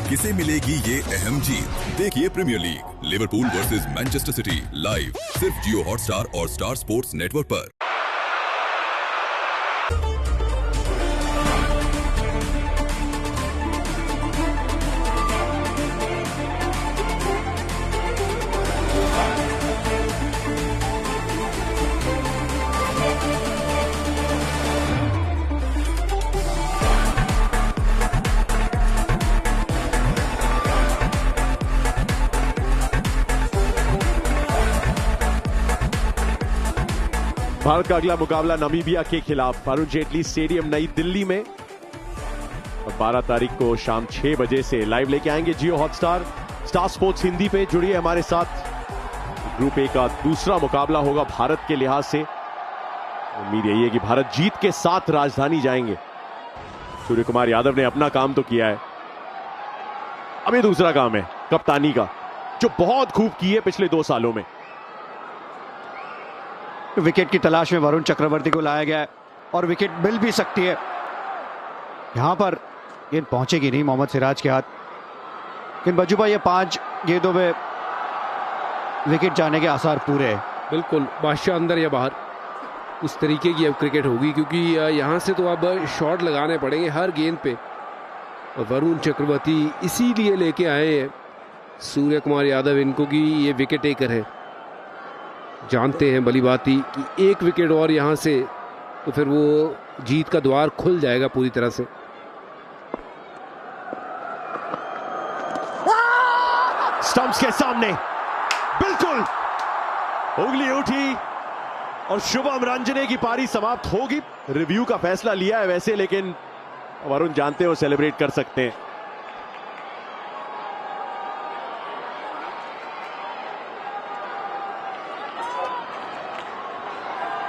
किसे मिलेगी ये अहम जीत? देखिए Premier League Liverpool versus Manchester City live सिर्फ जियो हॉटस्टार और स्टार स्पोर्ट्स नेटवर्क पर। भारत का अगला मुकाबला नामीबिया के खिलाफ अरुण जेटली स्टेडियम नई दिल्ली में, और 12 तारीख को शाम 6 बजे से लाइव लेके आएंगे जियो हॉटस्टार, स्टार स्पोर्ट्स हिंदी पे। जुड़िए हमारे साथ। ग्रुप ए का दूसरा मुकाबला होगा भारत के लिहाज से। उम्मीद यही है कि भारत जीत के साथ राजधानी जाएंगे। सूर्य कुमार यादव ने अपना काम तो किया है, अब ये दूसरा काम है कप्तानी का, जो बहुत खूब की है पिछले 2 सालों में। विकेट की तलाश में वरुण चक्रवर्ती को लाया गया है और विकेट मिल भी सकती है। यहां पर गेंद पहुंचेगी नहीं मोहम्मद सिराज के हाथ, लेकिन बज्जू भाई ये 5 गेंदों में विकेट जाने के आसार पूरे हैं। बिल्कुल, बादशाह अंदर या बाहर उस तरीके की अब क्रिकेट होगी, क्योंकि यहां से तो अब शॉट लगाने पड़ेंगे हर गेंद पे। और वरुण चक्रवर्ती इसीलिए लेके आए हैं सूर्य कुमार यादव इनको कि ये विकेट टेकर है। जानते हैं भली बात ही कि एक विकेट और यहां से तो फिर वो जीत का द्वार खुल जाएगा पूरी तरह से। स्टंप्स के सामने बिल्कुल उंगली उठी और शुभम रंजने की पारी समाप्त होगी। रिव्यू का फैसला लिया है वैसे, लेकिन वरुण जानते हो सेलिब्रेट कर सकते हैं।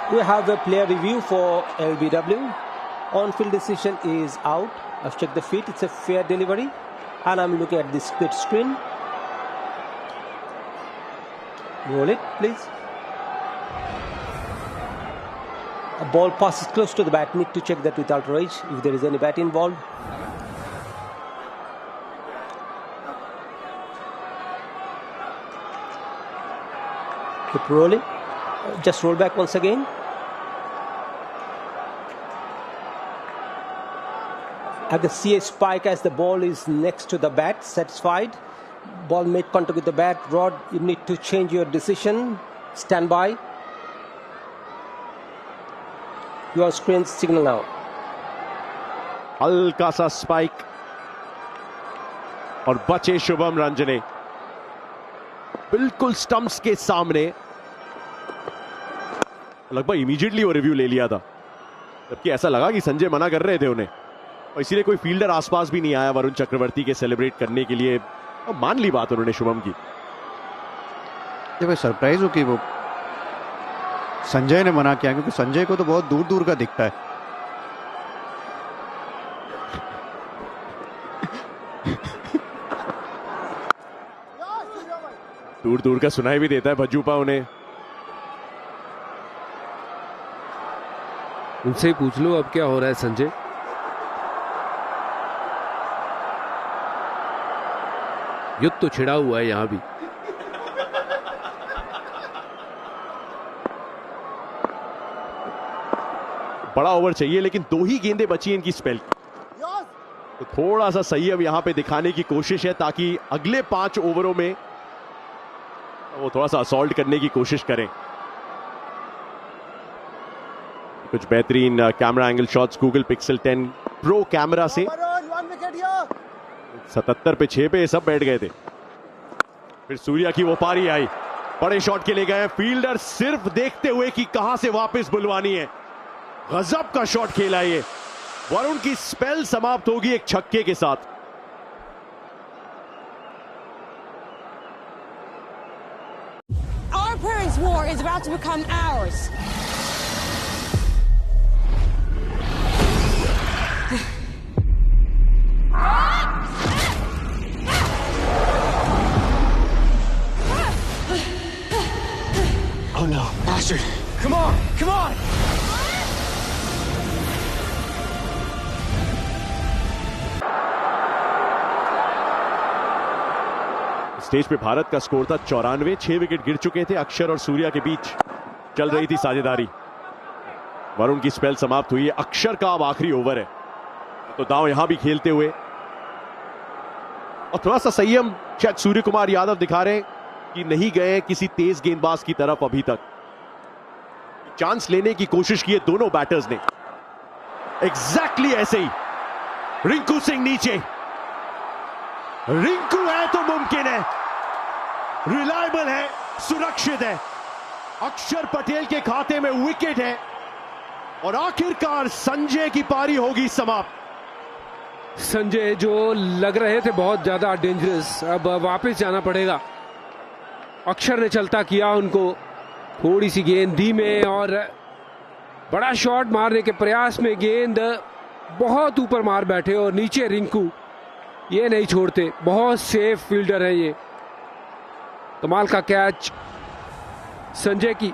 We have a player review for LBW. On-field decision is out. I've checked the feet. It's a fair delivery. And I'm looking at the split screen. Roll it, please. A ball passes close to the bat. Need to check that with outrage if there is any bat involved. Keep rolling. Just roll back once again. I can see a spike as the ball is next to the bat. Satisfied. Ball made contact with the bat. Rod, you need to change your decision. Stand by. Your screen signal now. हल्का सा स्पाइक और बचे शुभम रंजने बिल्कुल स्टंप्स के सामने। लगभग इमीडिएटली वो रिव्यू ले लिया था, जबकि ऐसा लगा कि संजय मना कर रहे थे उन्हें, और इसीलिए कोई फील्डर आसपास भी नहीं आया वरुण चक्रवर्ती के सेलिब्रेट करने के लिए। और मान ली बात उन्होंने शुभम की। भाई सरप्राइज हो कि वो संजय ने मना किया, क्योंकि संजय को तो बहुत दूर दूर का दिखता है। दूर दूर का सुनाई भी देता है भज्जूपा उन्हें। उनसे ही पूछ लो अब क्या हो रहा है संजय। युद्ध तो छिड़ा हुआ है यहां भी। बड़ा ओवर चाहिए लेकिन 2 ही गेंदें बची इनकी स्पेल की, तो थोड़ा सा संयम यहां पे दिखाने की कोशिश है ताकि अगले 5 ओवरों में वो थोड़ा सा असॉल्ट करने की कोशिश करें। कुछ बेहतरीन camera angle shots Google Pixel 10 pro camera से 77 पे 6 पे सब बैठ गए थे। फिर सूर्या की वो पारी आई, बड़े शॉट के लिए गए, फील्डर सिर्फ देखते हुए कि कहां से वापस बुलवानी है। गजब का शॉट खेला ये। वरुण की स्पेल समाप्त होगी एक छक्के के साथ। Our parents' war is about to become ours. Oh no, bastard. Come on, come on. Stage पे भारत का स्कोर था 94, 6 विकेट गिर चुके थे। अक्षर और सूर्या के बीच चल रही थी साझेदारी। वरुण की स्पेल समाप्त हुई है, अक्षर का अब आखिरी ओवर है, तो दांव यहां भी खेलते हुए और थोड़ा सा संयम शायद सूर्य कुमार यादव दिखा रहे हैं कि नहीं गए किसी तेज गेंदबाज की तरफ अभी तक। चांस लेने की कोशिश की है दोनों बैटर्स ने। एग्जैक्टली ऐसे ही रिंकू सिंह नीचे, रिंकू है तो मुमकिन है, रिलायबल है, सुरक्षित है। अक्षर पटेल के खाते में विकेट है और आखिरकार संजय की पारी होगी समाप्त। संजय जो लग रहे थे बहुत ज्यादा डेंजरस, अब वापस जाना पड़ेगा। अक्षर ने चलता किया उनको, थोड़ी सी गेंद धीमे और बड़ा शॉट मारने के प्रयास में गेंद बहुत ऊपर मार बैठे और नीचे रिंकू ये नहीं छोड़ते। बहुत सेफ फील्डर है ये। कमाल का कैच। संजय की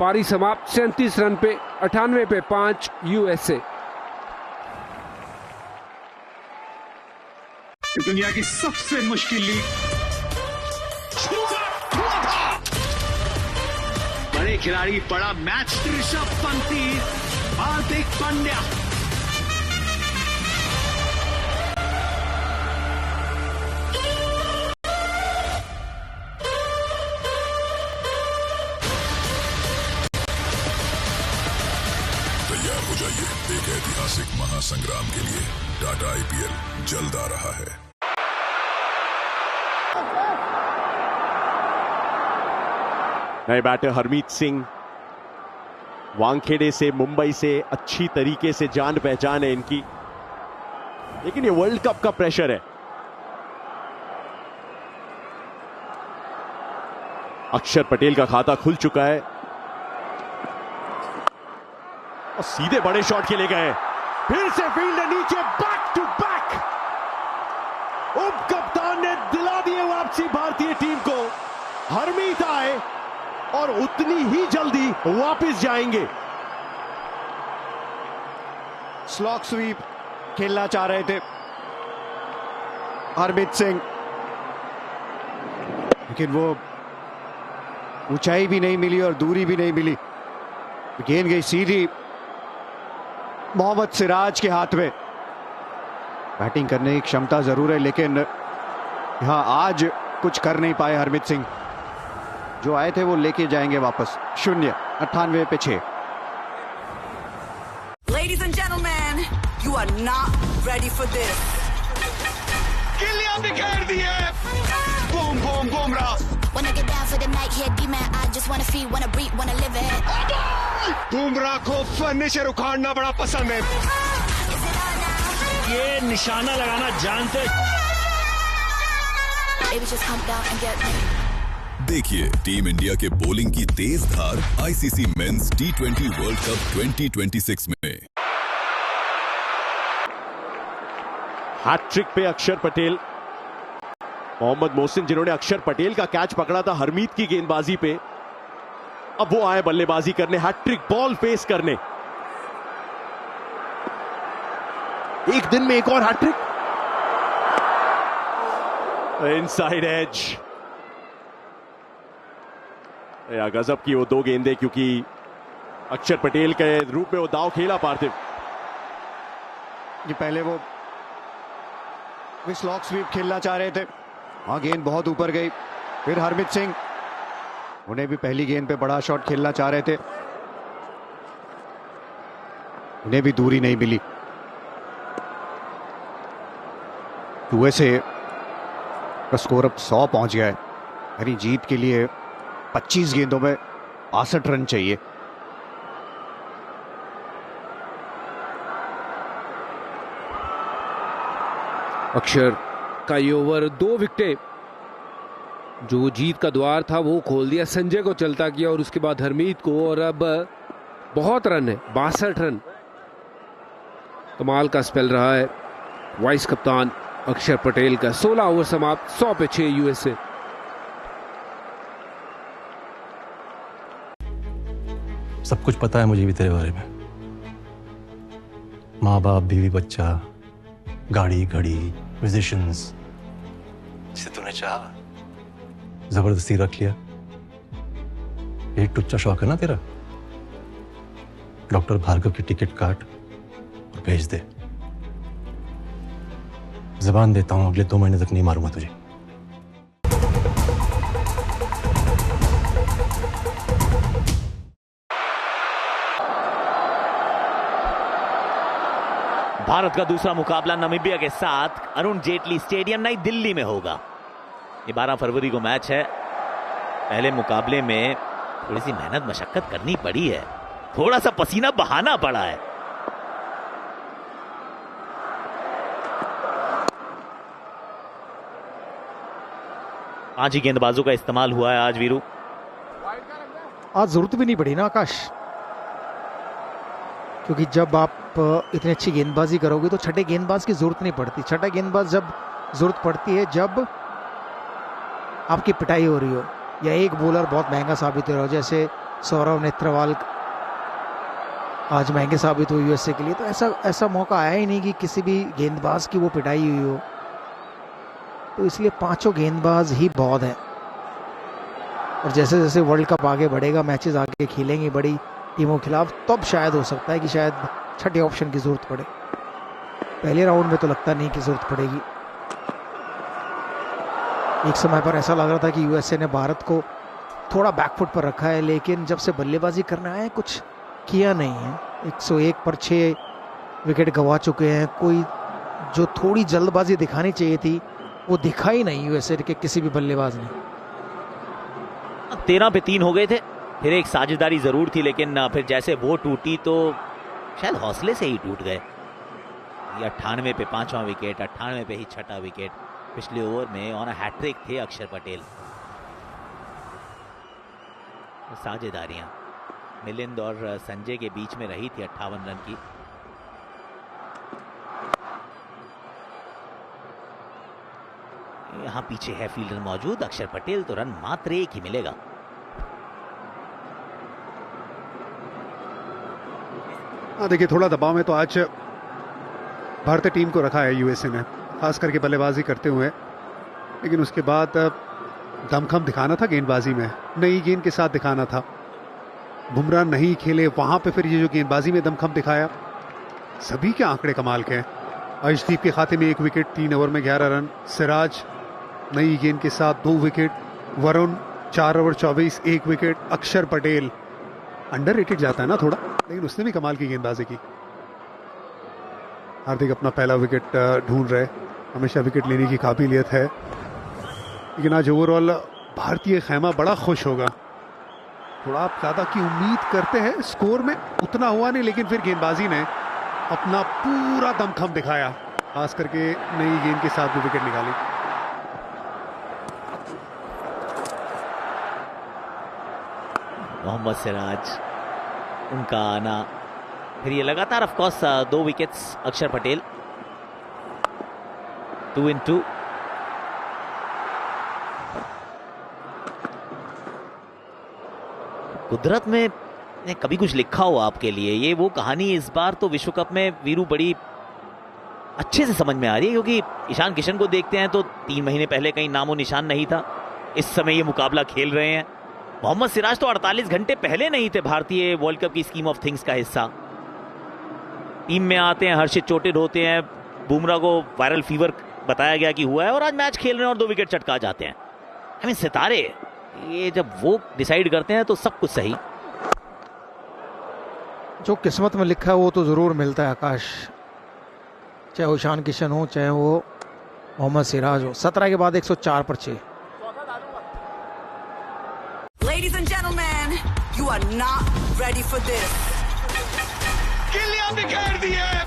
पारी समाप्त 37 रन पे 98 पे 5 यूएसए। दुनिया की सबसे मुश्किल लीग, बड़े खिलाड़ी, बड़ा मैच, ऋषभ पंती, हार्दिक पांड्या। तैयार हो जाइए एक ऐतिहासिक महासंग्राम के लिए। टाटा आईपीएल जल्द आ रहा है। नए बैटर हरमीत सिंह, वानखेड़े से, मुंबई से, अच्छी तरीके से जान पहचान है इनकी, लेकिन ये वर्ल्ड कप का प्रेशर है। अक्षर पटेल का खाता खुल चुका है और सीधे बड़े शॉट के लिए गए। फिर से फील्डर नीचे, बैक टू बैक। उप कप्तान ने दिला दिए वापसी भारतीय टीम को। हरमीत आए और उतनी ही जल्दी वापस जाएंगे। स्लॉग स्वीप खेलना चाह रहे थे हरमीत सिंह, लेकिन वो ऊंचाई भी नहीं मिली और दूरी भी नहीं मिली। गेंद गई सीधी मोहम्मद सिराज के हाथ में। बैटिंग करने की क्षमता जरूर है, लेकिन यहां आज कुछ कर नहीं पाए हरमीत सिंह। जो आए थे वो लेके जाएंगे वापस। 0, 98 पे 6। Ladies and gentlemen, you are not ready for this. गिल्लियां बिखेर दी है। Boom boom Bumrah. Wanna get down for the night, here D-man, I just wanna feel, wanna breathe, wanna live it. Bumrah को फर्नीचर उखाड़ना बड़ा पसंद है। ये निशाना लगाना जानते। Baby, just come down and get me. देखिए टीम इंडिया के बॉलिंग की तेज धार ICC men's T20 world cup 2026 में। हैट्रिक पे अक्षर पटेल, मोहम्मद मोहसिन जिन्होंने अक्षर पटेल का कैच पकड़ा था हरमीत की गेंदबाजी पे, अब वो आए बल्लेबाजी करने, हैट्रिक बॉल फेस करने। एक दिन में एक और हैट्रिक। इनसाइड एज, गजब की वो 2 गेंदें, क्योंकि अक्षर पटेल के रूप में वो दाव खेला पार्थिव। ये पहले वो विस्लॉक स्वीप खेलना चाह रहे थे, हाँ गेंद बहुत ऊपर गई। फिर हरमित सिंह, उन्हें भी पहली गेंद पे बड़ा शॉट खेलना चाह रहे थे, उन्हें भी दूरी नहीं मिली। यूएसए का स्कोर अब 100 पहुंच गया है, यानी जीत के लिए 25 गेंदों में 62 रन चाहिए। अक्षर का ये ओवर 2 विकेटें, जो जीत का द्वार था वो खोल दिया, संजय को चलता किया और उसके बाद हरमीत को, और अब बहुत रन है, 62 रन। कमाल का स्पेल रहा है वाइस कप्तान अक्षर पटेल का। 16 ओवर समाप्त, 100 पे 6 यूएसए। सब कुछ पता है मुझे भी तेरे बारे में, माँ बाप, बीवी बच्चा, गाड़ी घड़ी, म्यूजिशियंस, जिसे तूने चाहा जबरदस्ती रख लिया। ये टुच्चा शौक है ना तेरा? डॉक्टर भार्गव की टिकट काट और भेज दे। जबान देता हूं अगले 2 महीने तक नहीं मारूंगा तुझे। भारत का दूसरा मुकाबला नामीबिया के साथ अरुण जेटली स्टेडियम नई दिल्ली में होगा। ये 12 फरवरी को मैच है। पहले मुकाबले में थोड़ी सी मेहनत मशक्कत करनी पड़ी है, थोड़ा सा पसीना बहाना पड़ा है। पांच ही गेंदबाजों का इस्तेमाल हुआ है आज वीरू। आज जरूरत भी नहीं पड़ी ना आकाश, क्योंकि जब आप इतनी अच्छी गेंदबाजी करोगे तो छठे गेंदबाज की जरूरत नहीं पड़ती। छठा गेंदबाज जब जरूरत पड़ती है जब आपकी पिटाई हो रही हो या एक बॉलर बहुत महंगा साबित हो रहा हो, जैसे सौरव नेत्रवाल आज महंगे साबित हुए यूएसए के लिए। तो ऐसा मौका आया ही नहीं कि किसी भी गेंदबाज की वो पिटाई हुई हो, तो इसलिए 5 गेंदबाज ही बहुत है। और जैसे जैसे वर्ल्ड कप आगे बढ़ेगा, मैचेस आगे खेलेंगे बड़ी टीमों के खिलाफ, तब शायद हो सकता है कि शायद छठे ऑप्शन की जरूरत पड़े। पहले राउंड में तो लगता नहीं कि जरूरत पड़ेगी। एक समय पर ऐसा लग रहा था कि यूएसए ने भारत को थोड़ा बैकफुट पर रखा है, लेकिन जब से बल्लेबाजी करने आए कुछ किया नहीं है। 101 पर 6 विकेट गंवा चुके हैं। कोई जो थोड़ी जल्दबाजी दिखानी चाहिए थी वो दिखाई नहीं यूएसए के किसी भी बल्लेबाज ने। 13 पे 3 हो गए थे, फिर एक साझेदारी जरूर थी, लेकिन फिर जैसे वो टूटी तो शायद हौसले से ही टूट गए। 98 पे 5वां विकेट, 98 पे ही 6ठा विकेट। पिछले ओवर में ऑन हैट्रिक थे अक्षर पटेल। साझेदारियां मिलिंद और संजय के बीच में रही थी 58 रन की। यहां पीछे है फील्डर मौजूद अक्षर पटेल, तो रन मात्र 1 ही मिलेगा। देखिए थोड़ा दबाव में तो आज भारतीय टीम को रखा है यूएसए ने, खास करके बल्लेबाजी करते हुए, लेकिन उसके बाद दमखम दिखाना था गेंदबाजी में, नई गेंद के साथ दिखाना था। बुमराह नहीं खेले वहां पे, फिर ये जो गेंदबाजी में दमखम दिखाया, सभी के आंकड़े कमाल के हैं। अर्शदीप के खाते में 1 विकेट, 3 ओवर में 11 रन। सिराज नई गेंद के साथ 2 विकेट। Varun 4 over 24, 1 wicket. अक्षर पटेल अंडररेटेड जाता है ना थोड़ा, लेकिन उसने भी कमाल की गेंदबाजी की। हार्दिक अपना पहला विकेट ढूंढ रहे, हमेशा विकेट लेने की काबिलियत है, लेकिन आज ओवरऑल भारतीय खैमा बड़ा खुश होगा। थोड़ा आप ज्यादा की उम्मीद करते हैं, स्कोर में उतना हुआ नहीं, लेकिन फिर गेंदबाजी ने अपना पूरा दमखम दिखाया, खास करके नई गेंद के साथ भी विकेट निकाली। मोहम्मद सिराज, उनका आना, फिर ये लगातार ऑफ कोर्स 2 विकेट्स अक्षर पटेल। 2 in 2। कुदरत में ने कभी कुछ लिखा हो आपके लिए, ये वो कहानी इस बार तो विश्व कप में वीरू बड़ी अच्छे से समझ में आ रही है, क्योंकि ईशान किशन को देखते हैं तो 3 महीने पहले कहीं नामो निशान नहीं था, इस समय ये मुकाबला खेल रहे हैं। मोहम्मद सिराज तो 48 घंटे पहले नहीं थे भारतीय वर्ल्ड कप की स्कीम ऑफ थिंग्स का हिस्सा। टीम में आते हैं, हर्षित चोटिल होते हैं, बुमराह को वायरल फीवर बताया गया कि हुआ है और आज मैच खेल रहे हैं और 2 विकेट चटका जाते हैं। आई मीन सितारे ये जब वो डिसाइड करते हैं तो सब कुछ सही। जो किस्मत में लिखा है वो तो जरूर मिलता है आकाश, चाहे वो ईशान किशन हो चाहे वो मोहम्मद सिराज हो। 17 के बाद 104 पर 6। Ladies and gentlemen, you are not ready for this. गिल्लियां बिखेर दी है।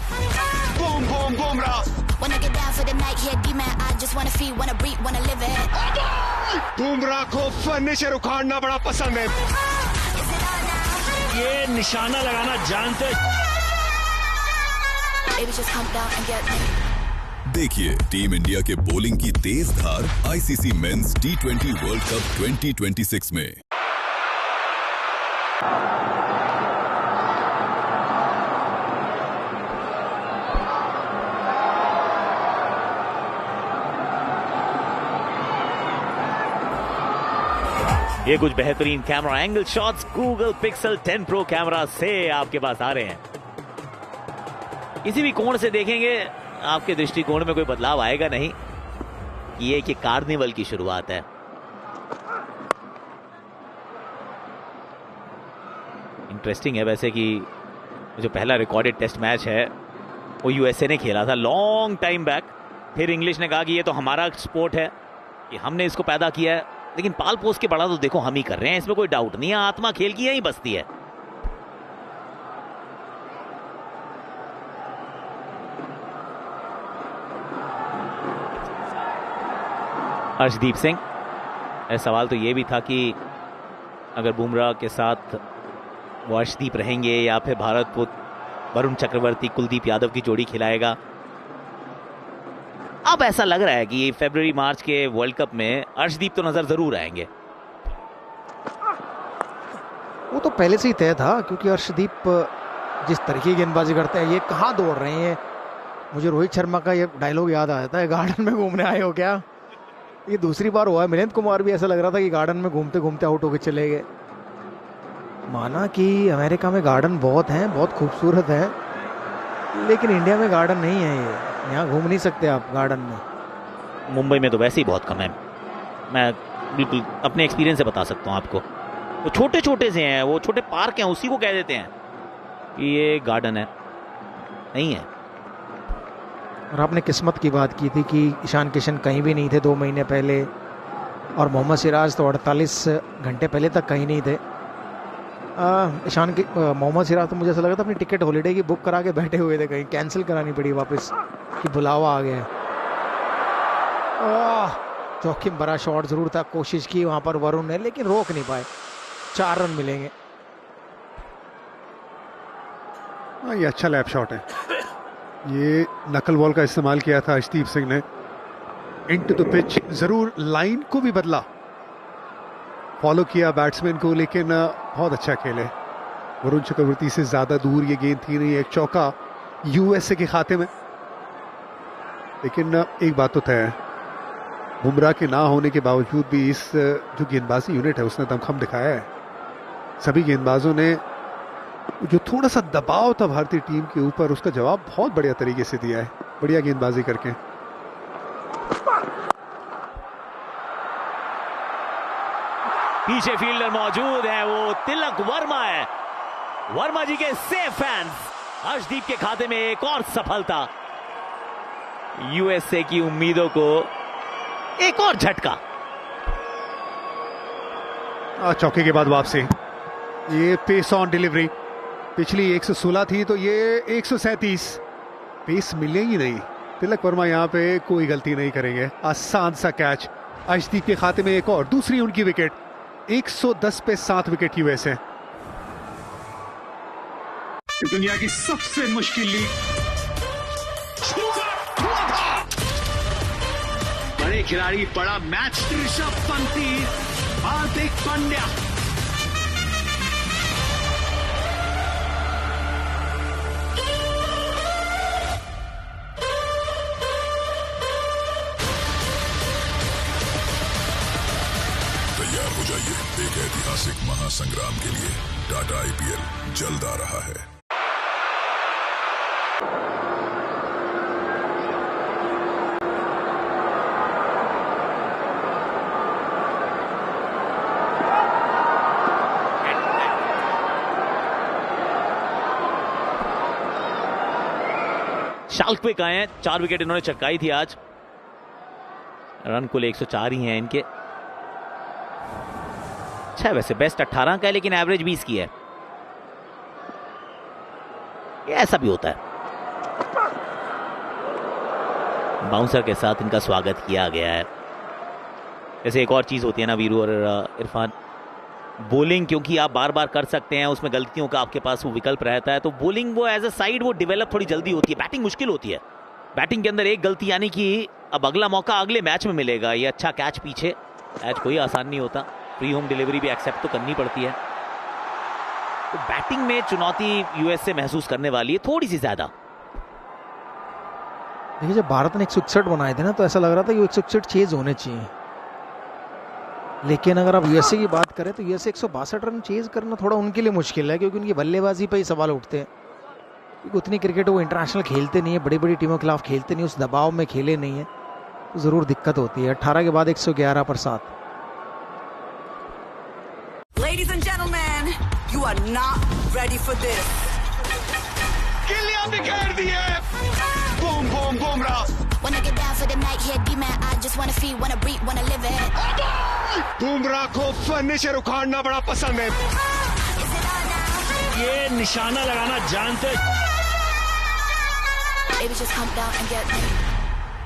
Boom boom Bumrah. Wanna get down for the night, yeah, D-man. I just wanna feel, wanna breathe, wanna live it. Bumrah को फर्नीचर उखाड़ना बड़ा पसंद है। ये निशाना लगाना जानते। Baby, just come down and get me. देखिए टीम इंडिया के बॉलिंग की तेज धार ICC men's T20 world cup 2026 में। ये कुछ बेहतरीन camera angle shots Google Pixel 10 pro camera से आपके पास आ रहे हैं। किसी भी कोण से देखेंगे आपके दृष्टिकोण में कोई बदलाव आएगा नहीं। ये कि कार्निवल की शुरुआत है। इंटरेस्टिंग है वैसे कि जो पहला रिकॉर्डेड टेस्ट मैच है वो यूएसए ने खेला था लॉन्ग टाइम बैक। फिर इंग्लिश ने कहा कि ये तो हमारा स्पोर्ट है, कि हमने इसको पैदा किया है, लेकिन पाल पोस के बड़ा तो देखो हम ही कर रहे हैं, इसमें कोई डाउट नहीं है। आत्मा खेल की यहीं बसती है। हर्षदीप सिंह, सवाल तो ये भी था कि अगर बुमराह के साथ वो अर्शदीप रहेंगे या फिर भारत को वरुण चक्रवर्ती कुलदीप यादव की जोड़ी खिलाएगा। अब ऐसा लग रहा है कि फरवरी मार्च के वर्ल्ड कप में अर्शदीप तो नजर जरूर आएंगे। वो तो पहले से ही तय था, क्योंकि अर्शदीप जिस तरीके की गेंदबाजी करते हैं, ये कहाँ दौड़ रहे हैं। मुझे रोहित शर्मा का ये डायलॉग याद आ जाता है, गार्डन में घूमने आए हो क्या। ये दूसरी बार हुआ है। मिलिंद कुमार भी ऐसा लग रहा था कि गार्डन में घूमते घूमते आउट होकर चले गए। माना कि अमेरिका में गार्डन बहुत हैं, बहुत खूबसूरत हैं, लेकिन इंडिया में गार्डन नहीं है। ये यहाँ घूम नहीं सकते आप गार्डन में। मुंबई में तो वैसे ही बहुत कम है। मैं बिल्कुल अपने एक्सपीरियंस से बता सकता हूँ आपको। वो छोटे छोटे से हैं, वो छोटे पार्क हैं, उसी को कह देते हैं कि ये गार्डन है, नहीं है। और आपने किस्मत की बात की थी कि ईशान किशन कहीं भी नहीं थे 2 महीने पहले, और मोहम्मद सिराज तो 48 घंटे पहले तक कहीं नहीं थे। मोहम्मद सिराज तो मुझे ऐसा लगा था अपनी टिकट हॉलीडे की बुक करा के बैठे हुए थे, कहीं कैंसिल करानी पड़ी वापस कि बुलावा आ गया। जोखिम भरा शॉट जरूर था, कोशिश की वहां पर वरुण ने, लेकिन रोक नहीं पाए। 4 रन मिलेंगे। ये अच्छा लैप शॉट है। ये नकल बॉल का इस्तेमाल किया था अर्शदीप सिंह ने। इनटू द पिच, जरूर लाइन को भी बदला, फॉलो किया बैट्समैन को, लेकिन बहुत अच्छा खेले। वरुण चक्रवर्ती से ज्यादा दूर ये गेंद थी नहीं। एक चौका यूएसए के खाते में। लेकिन एक बात तो तय है, बुमराह के ना होने के बावजूद भी इस जो गेंदबाजी यूनिट है उसने दमखम दिखाया है। सभी गेंदबाजों ने जो थोड़ा सा दबाव था भारतीय टीम के ऊपर, उसका जवाब बहुत बढ़िया तरीके से दिया है, बढ़िया गेंदबाजी करके। पीछे फील्डर मौजूद है, वो तिलक वर्मा है। वर्मा जी के सेफ फैंस। अर्शदीप के खाते में एक और सफलता, यूएसए की उम्मीदों को एक और झटका। चौके के बाद वापसी, ये पेस ऑन डिलीवरी। पिछली 116 थी तो ये 137। पेस मिलेगी नहीं। तिलक वर्मा यहाँ पे कोई गलती नहीं करेंगे। आसान सा कैच। अर्शदीप के खाते में एक और, दूसरी उनकी विकेट। 110 पे 7 विकेट यूएसए। दुनिया की सबसे मुश्किल लीग। बड़े खिलाड़ी, बड़ा मैच। ऋषभ पंती, हार्दिक पांड्या। संग्राम के लिए टाटा आईपीएल जल्द आ रहा है। शाल्क पे आए हैं, 4 विकेट इन्होंने चटकाई थी आज। रन कुल 104 ही हैं इनके। अच्छा वैसे बेस्ट 18 का है लेकिन एवरेज 20 की है। ये ऐसा भी होता है। बाउंसर के साथ इनका स्वागत किया गया है। जैसे एक और चीज होती है ना वीरू और इरफान, बॉलिंग क्योंकि आप बार बार कर सकते हैं, उसमें गलतियों का आपके पास वो विकल्प रहता है, तो बॉलिंग वो एज अ साइड वो डेवलप थोड़ी जल्दी होती है। बैटिंग मुश्किल होती है। बैटिंग के अंदर एक गलती यानी कि अब अगला मौका अगले मैच में मिलेगा। ये अच्छा कैच पीछे, कैच कोई आसान नहीं होता। फ्री होम डिलीवरी भी एक्सेप्ट तो करनी पड़ती है। तो बैटिंग में चुनौती यूएस से महसूस करने वाली है थोड़ी सी ज्यादा। देखिए जब भारत ने 161 बनाए थे ना तो ऐसा लग रहा था कि 161 चेज होने चाहिए, लेकिन अगर आप यूएसए की बात करें तो यूएसए 162 रन चेज करना थोड़ा उनके लिए मुश्किल है, क्योंकि उनकी बल्लेबाजी पे ही सवाल उठते हैं। क्योंकि उतनी क्रिकेट वो इंटरनेशनल खेलते नहीं है, बड़ी बड़ी टीमों के खिलाफ खेलते नहीं, उस दबाव में खेले नहीं है, तो ज़रूर दिक्कत होती है। 18 के बाद 111 पर 7। Ladies and gentlemen, you are not ready for this. गिल्लियां बिखेर दिए। Boom boom Bumrah. Wanna get down for the night, here D-man. I just wanna feel, wanna breathe, wanna live it. Bumrah को फर्नीचर उखाड़ना बड़ा पसंद है। ये निशाना लगाना जानते। Baby just calm down and get me.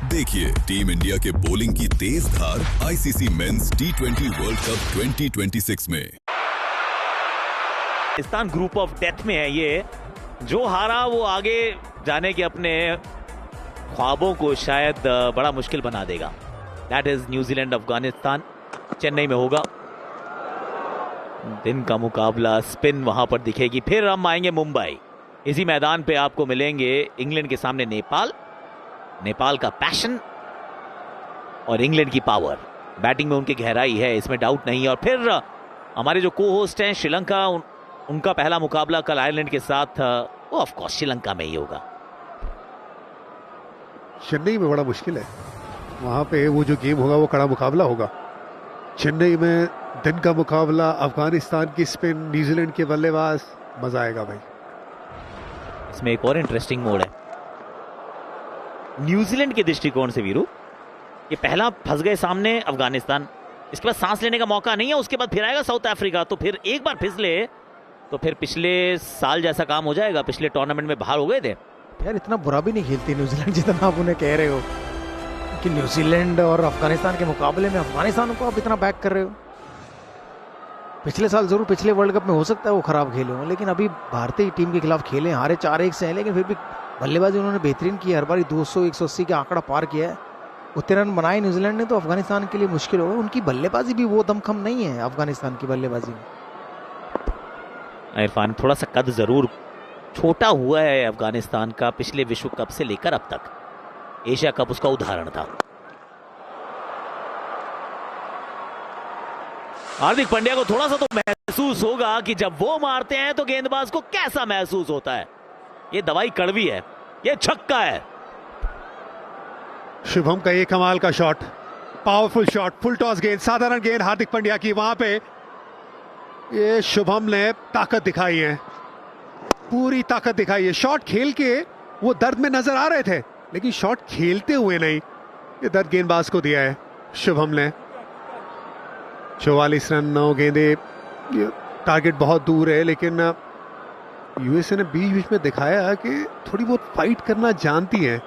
देखिए टीम इंडिया के बॉलिंग की तेज धार ICC men's T20 world cup 2026 में। पाकिस्तान ग्रुप ऑफ डेथ में है ये। जो हारा वो आगे जाने के अपने ख्वाबों को शायद बड़ा मुश्किल बना देगा। That is New Zealand Afghanistan, Chennai में होगा। दिन का मुकाबला, स्पिन वहां पर दिखेगी। फिर हम आएंगे मुंबई। इसी मैदान पे आपको मिलेंगे इंग्लैंड के सामने नेपाल। नेपाल का पैशन और इंग्लैंड की पावर। बैटिंग में उनकी गहराई है, इसमें डाउट नहीं है। और फिर हमारे जो को होस्ट हैं श्रीलंका, उनका पहला मुकाबला कल आयरलैंड के साथ वो ऑफ कोर्स श्रीलंका में ही होगा। चेन्नई में बड़ा मुश्किल है, वहां पे वो जो गेम होगा वो कड़ा मुकाबला होगा। चेन्नई में दिन का मुकाबला, अफगानिस्तान की स्पिन, न्यूजीलैंड के बल्लेबाज, मजा आएगा भाई। इसमें एक और इंटरेस्टिंग मोड है न्यूजीलैंड के दृष्टिकोण से वीरू। ये पहला फंस गए सामने अफगानिस्तान, इसके बाद सांस लेने का मौका नहीं है। उसके बाद फिर आएगा साउथ अफ्रीका, तो फिर एक बार फिसले तो फिर पिछले साल जैसा काम हो जाएगा। पिछले टूर्नामेंट में बाहर हो गए थे यार। इतना बुरा भी नहीं खेलती न्यूजीलैंड जितना आप उन्हें कह रहे हो कि न्यूजीलैंड और अफगानिस्तान के मुकाबले में अफगानिस्तान को आप इतना बैक कर रहे हो। पिछले साल जरूर पिछले वर्ल्ड कप में हो सकता है वो खराब खेले हो, लेकिन अभी भारतीय टीम के खिलाफ खेले, हारे 4-1 से हैं, लेकिन फिर भी बल्लेबाजी उन्होंने बेहतरीन की। हर बार 200-180 का आंकड़ा पार किया है। उतने रन बनाए न्यूजीलैंड ने तो अफगानिस्तान के लिए मुश्किल होगा। उनकी बल्लेबाजी भी वो दमखम नहीं है अफगानिस्तान की बल्लेबाजी में। इरफान थोड़ा सा कद जरूर छोटा हुआ है अफगानिस्तान का, पिछले विश्व कप से लेकर अब तक। एशिया कप उसका उदाहरण था। हार्दिक पांड्या को थोड़ा सा तो महसूस होगा कि जब वो मारते हैं तो गेंदबाज को कैसा महसूस होता है। ये दवाई कड़वी है, ये छक्का है। शुभम का ये कमाल का shot, powerful shot, full toss गेंद, साधारण गेंद हार्दिक पांड्या की। वहां पे ये शुभम ने ताकत दिखाई है, पूरी ताकत दिखाई है। शॉट खेल के वो दर्द में नजर आ रहे थे, लेकिन शॉट खेलते हुए नहीं, ये दर्द गेंदबाज को दिया है शुभम ने। 44 रन 9 गेंदे, टारगेट बहुत दूर है, लेकिन यूएसए ने बीच बीच में दिखाया कि थोड़ी बहुत फाइट करना जानती है।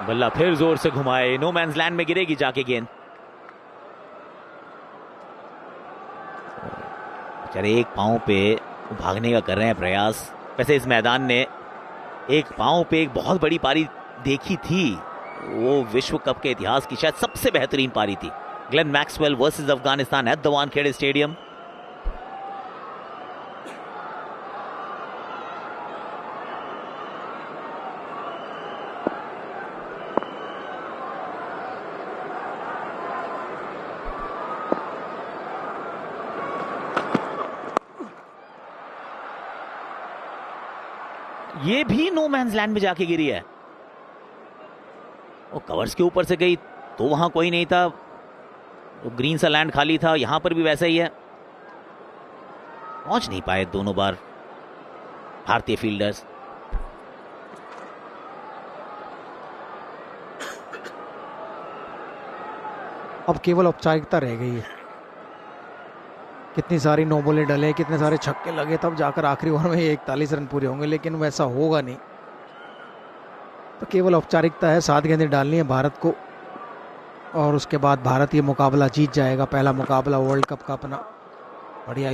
बल्ला फिर जोर से घुमाए, नो मैंस लैंड में गिरेगी जाके गेंद। बेचारे एक पांव पे भागने का कर रहे हैं प्रयास। वैसे इस मैदान ने एक पांव पे एक बहुत बड़ी पारी देखी थी, वो विश्व कप के इतिहास की शायद सबसे बेहतरीन पारी थी। Glenn Maxwell versus Afghanistan at the Wankhede stadium. ये भी नो मैंस लैंड में जाके गिरी है। वो कवर्स के ऊपर से गई तो वहां कोई नहीं था, तो ग्रीन सा लैंड खाली था। यहां पर भी वैसा ही है, पहुंच नहीं पाए दोनों बार भारतीय फील्डर्स। अब केवल औपचारिकता रह गई है। कितनी सारी नो बॉलें डले, कितने सारे छक्के लगे, तब जाकर आखिरी ओवर में 41 रन पूरे होंगे, लेकिन वैसा होगा नहीं। तो केवल औपचारिकता है, 7 गेंदें डालनी है भारत को और उसके बाद भारत ये मुकाबला जीत जाएगा। पहला मुकाबला वर्ल्ड कप का अपना। बढ़िया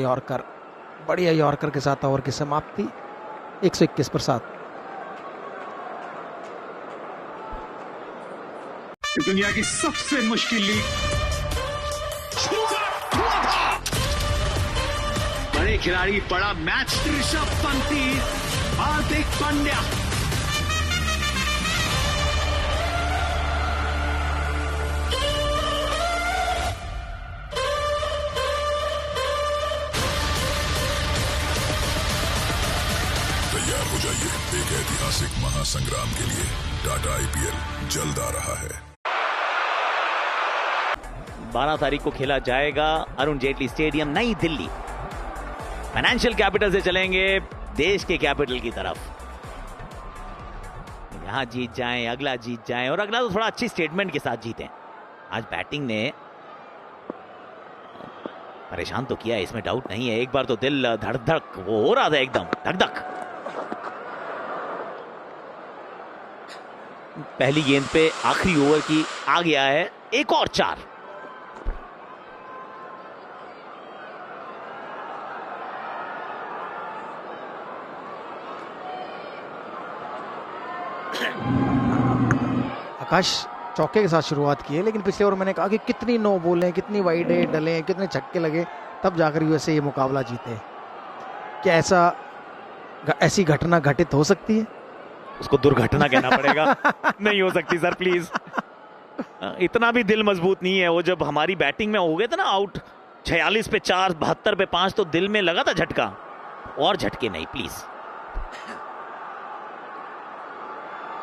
यॉर्कर के साथ ओवर की समाप्ति 121 पर 7। दुनिया की सबसे मुश्किल लीग, बड़े खिलाड़ी, बड़ा मैच, ऋषभ पंती, हार्दिक पांड्या। तैयार हो जाइए एक ऐतिहासिक महासंग्राम के लिए। टाटा IPL जल्द आ रहा है। 12 तारीख को खेला जाएगा अरुण जेटली स्टेडियम, नई दिल्ली। फाइनेंशियल कैपिटल से चलेंगे देश के कैपिटल की तरफ। यहां जीत जाएं, अगला जीत जाएं, और अगला तो थोड़ा अच्छी स्टेटमेंट के साथ जीतें। आज बैटिंग ने परेशान तो किया, इसमें डाउट नहीं है। एक बार तो दिल धड़क धड़क वो हो रहा था, एकदम धक धक। पहली गेंद पे आखिरी ओवर की आ गया है एक और 4। आकाश चौके के साथ शुरुआत की है, लेकिन पिछले ओवर मैंने कहा कि कितनी नो बॉलें, कितनी वाइड डले, कितने छक्के लगे, तब जाकर यूएसए ये मुकाबला जीते। क्या ऐसी घटना घटित हो सकती है? उसको दुर्घटना कहना पड़ेगा। नहीं हो सकती सर, प्लीज। इतना भी दिल मजबूत नहीं है। वो जब हमारी बैटिंग में हो गए थे ना आउट, 46 पे 4, 72 पे 5, तो दिल में लगा था झटका। और झटके नहीं, प्लीज।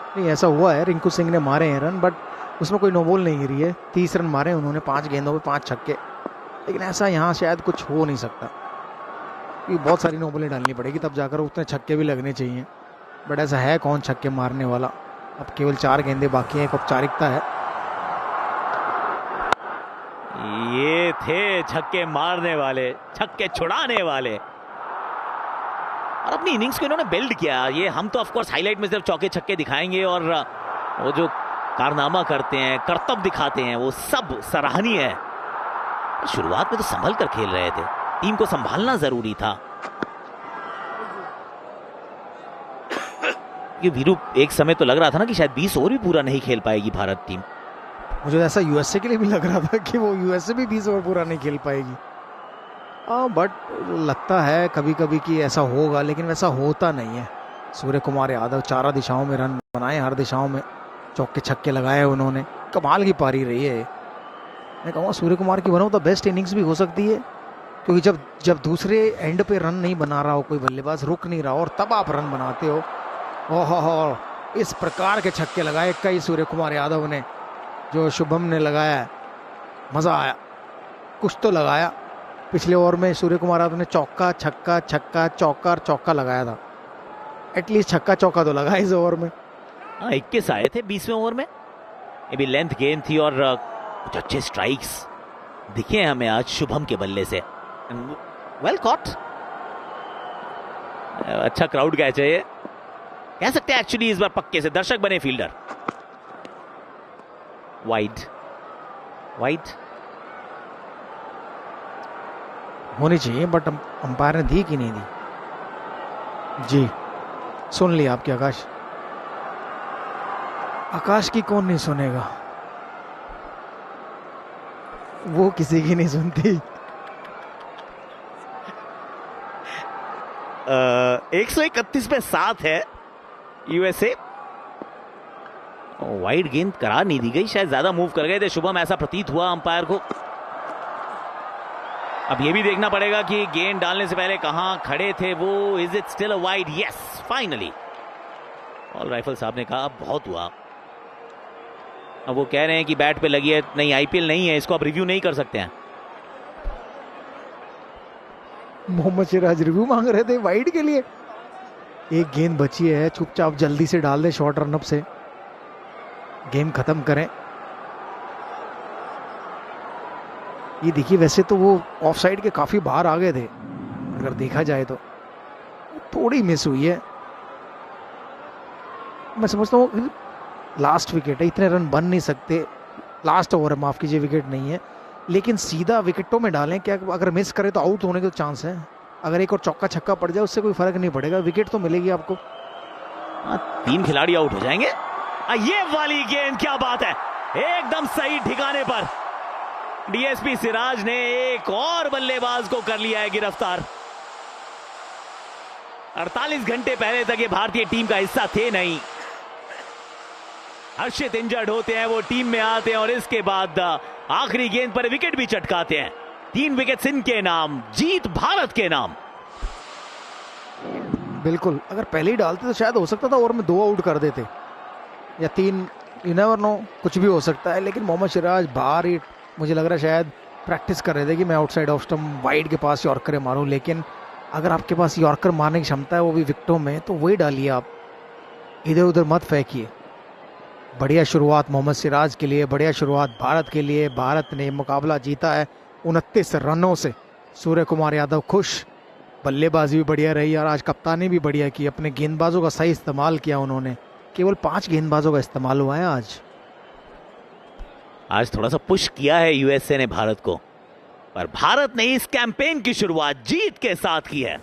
नहीं, ऐसा हुआ है, रिंकू सिंह ने मारे हैं रन, बट उसमें कोई नो बॉल नहीं गिरी है। 30 रन मारे उन्होंने 5 गेंदों पे 5 छक्के, लेकिन ऐसा यहाँ शायद कुछ हो नहीं सकता। बहुत सारी नो बॉलें डालनी पड़ेगी, तब जाकर उतने छक्के भी लगने चाहिए। बट ऐसा है कौन छक्के मारने वाला? अब केवल 4 गेंदें बाकी हैं, एक औपचारिकता है। ये थे छक्के मारने वाले, छक्के छुड़ाने वाले, और अपनी इनिंग्स को इन्होंने बिल्ड किया। ये हम तो ऑफ कोर्स हाईलाइट में सिर्फ चौके छक्के दिखाएंगे, और वो जो कारनामा करते हैं, करतब दिखाते हैं, वो सब सराहनीय है। शुरुआत में तो संभल कर खेल रहे थे, टीम को संभालना जरूरी था। ये वीरू, एक समय तो लग रहा था ना कि शायद 20 ओवर भी पूरा नहीं खेल पाएगी भारत टीम। मुझे ऐसा यूएसए के लिए भी लग रहा था कि वो यूएसए भी 20 ओवर पूरा नहीं खेल पाएगी। बट लगता है कभी कभी कि ऐसा होगा, लेकिन वैसा होता नहीं है। सूर्य कुमार यादव 4 दिशाओं में रन बनाए, हर दिशाओं में चौके छक्के लगाए उन्होंने। कमाल की पारी रही है। मैं कहूँगा सूर्य कुमार की one of the best innings भी हो सकती है, क्योंकि जब दूसरे एंड पे रन नहीं बना रहा हो कोई बल्लेबाज, रुक नहीं रहा हो, और तब आप रन बनाते हो। ओहो, इस प्रकार के छक्के लगाए कई सूर्य कुमार यादव ने, जो शुभम ने लगाया। मज़ा आया, कुछ तो लगाया। पिछले ओवर में सूर्य कुमार यादव ने चौका छक्का छक्का चौका और चौका लगाया था। एटलीस्ट छक्का चौका तो लगा इस ओवर में। 21 आए थे 20वें ओवर में। ये भी लेंथ गेंद थी, और कुछ अच्छे स्ट्राइक्स दिखे हमें आज शुभम के बल्ले से। वेल कॉट, अच्छा क्राउड कैच है ये, कह सकते हैं एक्चुअली। इस बार पक्के से दर्शक बने फील्डर। वाइड होनी चाहिए, बट अंपायर ने दी कि नहीं दी? जी, सुन लिया आपकी आकाश। आकाश की कौन नहीं सुनेगा, वो किसी की नहीं सुनती। 131 पे 7 है यूएसए। वाइड गेंद करार नहीं दी गई, शायद ज्यादा मूव कर गए थे शुभम, ऐसा प्रतीत हुआ अंपायर को। अब ये भी देखना पड़ेगा कि गेंद डालने से पहले कहां खड़े थे वो। Is it still a wide? Yes, finally all rifle साहब ने कहा बहुत हुआ। अब वो कह रहे हैं कि बैट पे लगी है, नहीं आईपीएल नहीं है, इसको आप रिव्यू नहीं कर सकते हैं। मोहम्मद सिराज रिव्यू मांग रहे थे वाइड के लिए। एक गेंद बची है, चुपचाप जल्दी से डाल दे शॉर्ट रनअप से, गेम खत्म करें। ये देखिए, वैसे तो वो ऑफ साइड के काफी बाहर आ गए थे, अगर देखा जाए तो थोड़ी मिस हुई है। मैं समझता हूँ लास्ट विकेट है, इतने रन बन नहीं सकते। लास्ट ओवर है, माफ कीजिए, विकेट नहीं है, लेकिन सीधा विकेटों में डालें क्या? अगर मिस करे तो आउट होने के चांस है। अगर एक और चौका छक्का पड़ जाए उससे कोई फर्क नहीं पड़ेगा, विकेट तो मिलेगी आपको। 3 खिलाड़ी आउट हो जाएंगे। ये वाली गेंद क्या बात है, एकदम सही ठिकाने पर। डीएसपी सिराज ने एक और बल्लेबाज को कर लिया है गिरफ्तार। 48 घंटे पहले तक ये भारतीय टीम का हिस्सा थे नहीं। हर्षित इंजर्ड होते हैं, वो टीम में आते हैं और इसके बाद आखिरी गेंद पर विकेट भी चटकाते हैं। 3 विकेट्स इनके नाम, जीत भारत के नाम। बिल्कुल, अगर पहले ही डालते तो शायद हो सकता था ओवर में 2 आउट कर देते या 3, यू नेवर नो, कुछ भी हो सकता है। लेकिन मोहम्मद सिराज बाहर ही, मुझे लग रहा है शायद प्रैक्टिस कर रहे थे कि मैं आउटसाइड ऑफ स्टंप वाइड के पास यॉर्कर मारूं। लेकिन अगर आपके पास यॉर्कर मारने की क्षमता है, वो भी विकेटों में, तो वही डालिए आप, इधर उधर मत फेंकिए। बढ़िया शुरुआत मोहम्मद सिराज के लिए, बढ़िया शुरुआत भारत के लिए। भारत ने मुकाबला जीता है 29 रनों से। सूर्य कुमार यादव खुश, बल्लेबाजी भी बढ़िया रही और आज कप्तानी भी बढ़िया की। अपने गेंदबाजों का सही इस्तेमाल किया उन्होंने। केवल 5 गेंदबाजों का इस्तेमाल हुआ है आज थोड़ा सा पुश किया है यूएसए ने भारत को, पर भारत ने इस कैंपेन की शुरुआत जीत के साथ की है।